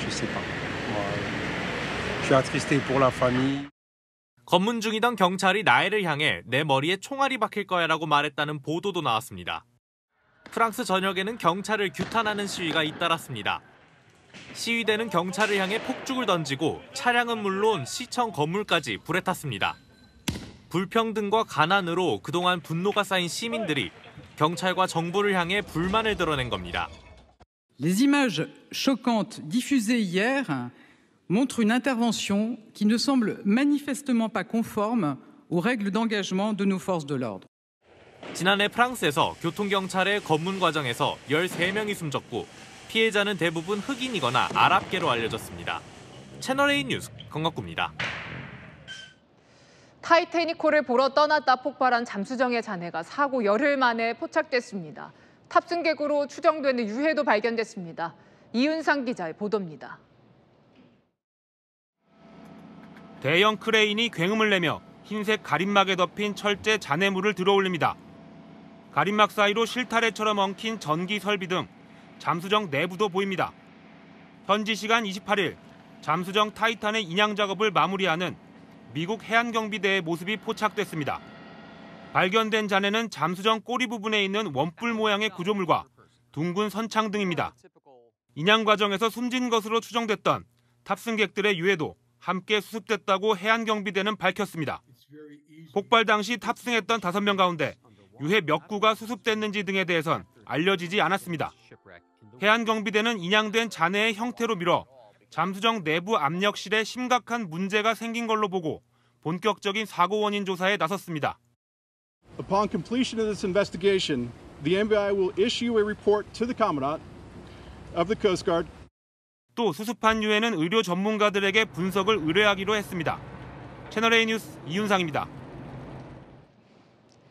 je sais pas. Moi, je suis attristé pour la famille. 검문 중이던 경찰이 나엘을 향해 내 머리에 총알이 박힐 거야라고 말했다는 보도도 나왔습니다. 프랑스 전역에는 경찰을 규탄하는 시위가 잇따랐습니다. 시위대는 경찰을 향해 폭죽을 던지고 차량은 물론 시청 건물까지 불에 탔습니다. 불평등과 가난으로 그동안 분노가 쌓인 시민들이 경찰과 정부를 향해 불만을 드러낸 겁니다. Les images choquantes diffusées hier montrent une intervention qui ne semble manifestement pas conforme aux règles d'engagement de nos forces de l'ordre. 지난해 프랑스에서 교통경찰의 검문 과정에서 13명이 숨졌고 피해자는 대부분 흑인이거나 아랍계로 알려졌습니다. 채널A 뉴스 권갑구입니다. 타이타닉호를 보러 떠났다 폭발한 잠수정의 잔해가 사고 열흘 만에 포착됐습니다. 탑승객으로 추정되는 유해도 발견됐습니다. 이윤상 기자의 보도입니다. 대형 크레인이 굉음을 내며 흰색 가림막에 덮인 철제 잔해물을 들어올립니다. 가림막 사이로 실타래처럼 엉킨 전기 설비 등 잠수정 내부도 보입니다. 현지 시간 28일 잠수정 타이탄의 인양 작업을 마무리하는 미국 해안경비대의 모습이 포착됐습니다. 발견된 잔해는 잠수정 꼬리 부분에 있는 원뿔 모양의 구조물과 둥근 선창 등입니다. 인양 과정에서 숨진 것으로 추정됐던 탑승객들의 유해도 함께 수습됐다고 해안경비대는 밝혔습니다. 폭발 당시 탑승했던 5명 가운데 유해 몇 구가 수습됐는지 등에 대해선 알려지지 않았습니다. 해안경비대는 인양된 잔해의 형태로 미뤄 잠수정 내부 압력실에 심각한 문제가 생긴 걸로 보고 본격적인 사고 원인 조사에 나섰습니다. Upon completion of this investigation, the MBI will issue a report to the Commandant of the Coast Guard. 또 수습한 유해는 의료 전문가들에게 분석을 의뢰하기로 했습니다. 채널A 뉴스 이윤상입니다.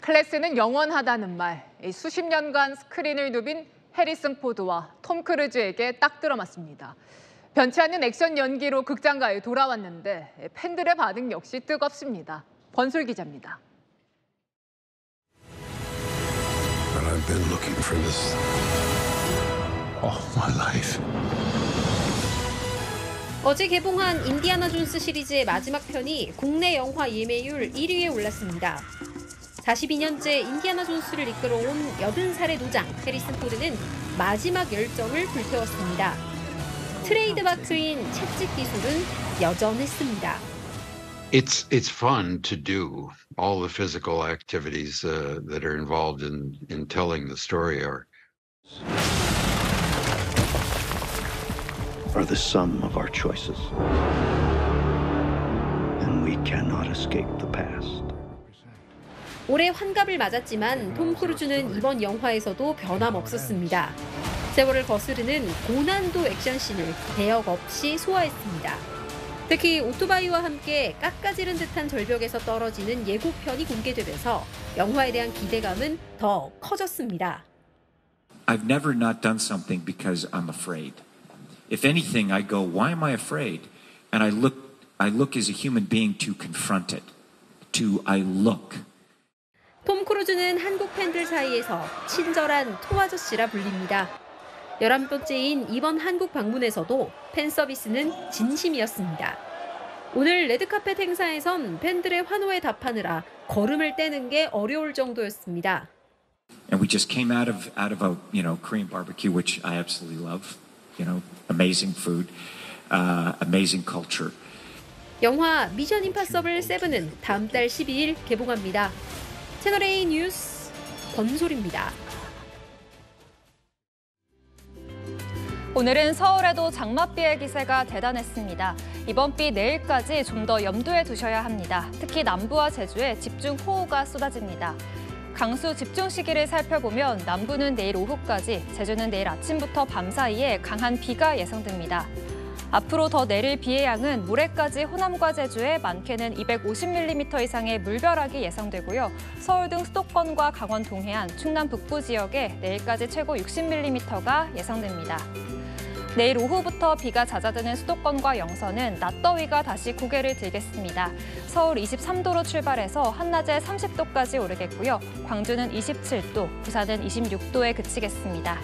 클래스는 영원하다는 말. 수십 년간 스크린을 누빈 해리슨 포드와 톰 크루즈에게 딱 들어맞습니다. 변치 않는 액션 연기로 극장가에 돌아왔는데 팬들의 반응 역시 뜨겁습니다. 권솔 기자입니다. But I've been looking for this all my life. 어제 개봉한 인디아나 존스 시리즈의 마지막 편이 국내 영화 예매율 1위에 올랐습니다. 42년째 인디아나 존스를 이끌어온 80살의 노장 해리슨 포드는 마지막 열정을 불태웠습니다. 트레이드 마크인 채찍 기술은 여전했습니다. It's fun to do all the physical activities that are involved in telling the story arc. Are the sum of our choices. And we cannot escape the past. 올해 환갑을 맞았지만 톰 크루즈는 이번 영화에서도 변함없었습니다. 세월을 거스르는 고난도 액션씬을 대역 없이 소화했습니다. 특히 오토바이와 함께 깎아지른 듯한 절벽에서 떨어지는 예고편이 공개되면서 영화에 대한 기대감은 더 커졌습니다. I've never not done something because I'm afraid. If anything, I go, why am I afraid? And I look as a human being to confront it. I look. 톰 크루즈는 한국 팬들 사이에서 친절한 톰 아저씨라 불립니다. 11번째인 이번 한국 방문에서도 팬 서비스는 진심이었습니다. 오늘 레드카펫 행사에선 팬들의 환호에 답하느라 걸음을 떼는 게 어려울 정도였습니다. And we just came out of a Korean barbecue, which I absolutely love. Amazing food, amazing culture. 영화 미션 임파서블 7은 다음 달 12일 개봉합니다. 채널A 뉴스 권솔입니다. 오늘은 서울에도 장맛비의 기세가 대단했습니다. 이번 비 내일까지 좀 더 염두에 두셔야 합니다. 특히 남부와 제주에 집중호우가 쏟아집니다. 강수 집중 시기를 살펴보면 남부는 내일 오후까지, 제주는 내일 아침부터 밤 사이에 강한 비가 예상됩니다. 앞으로 더 내릴 비의 양은 모레까지 호남과 제주에 많게는 250mm 이상의 물벼락이 예상되고요. 서울 등 수도권과 강원 동해안, 충남 북부 지역에 내일까지 최고 60mm가 예상됩니다. 내일 오후부터 비가 잦아드는 수도권과 영서는 낮더위가 다시 고개를 들겠습니다. 서울 23도로 출발해서 한낮에 30도까지 오르겠고요. 광주는 27도, 부산은 26도에 그치겠습니다.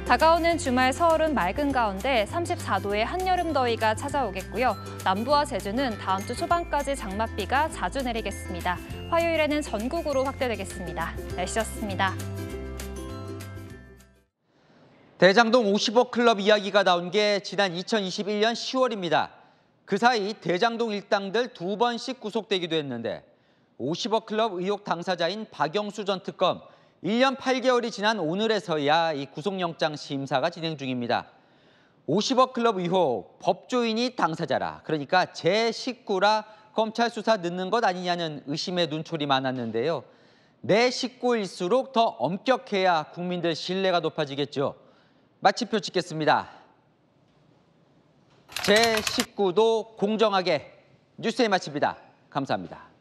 다가오는 주말 서울은 맑은 가운데 34도의 한여름 더위가 찾아오겠고요. 남부와 제주는 다음 주 초반까지 장맛비가 자주 내리겠습니다. 화요일에는 전국으로 확대되겠습니다. 날씨였습니다. 대장동 50억 클럽 이야기가 나온 게 지난 2021년 10월입니다. 그 사이 대장동 일당들 2번씩 구속되기도 했는데 50억 클럽 의혹 당사자인 박영수 전 특검 1년 8개월이 지난 오늘에서야 이 구속영장 심사가 진행 중입니다. 50억 클럽 의혹, 법조인이 당사자라, 그러니까 제 식구라 검찰 수사 늦는 것 아니냐는 의심의 눈초리 많았는데요. 내 식구일수록 더 엄격해야 국민들 신뢰가 높아지겠죠. 마침표 찍겠습니다. 제 식구도 공정하게 뉴스에 마칩니다. 감사합니다.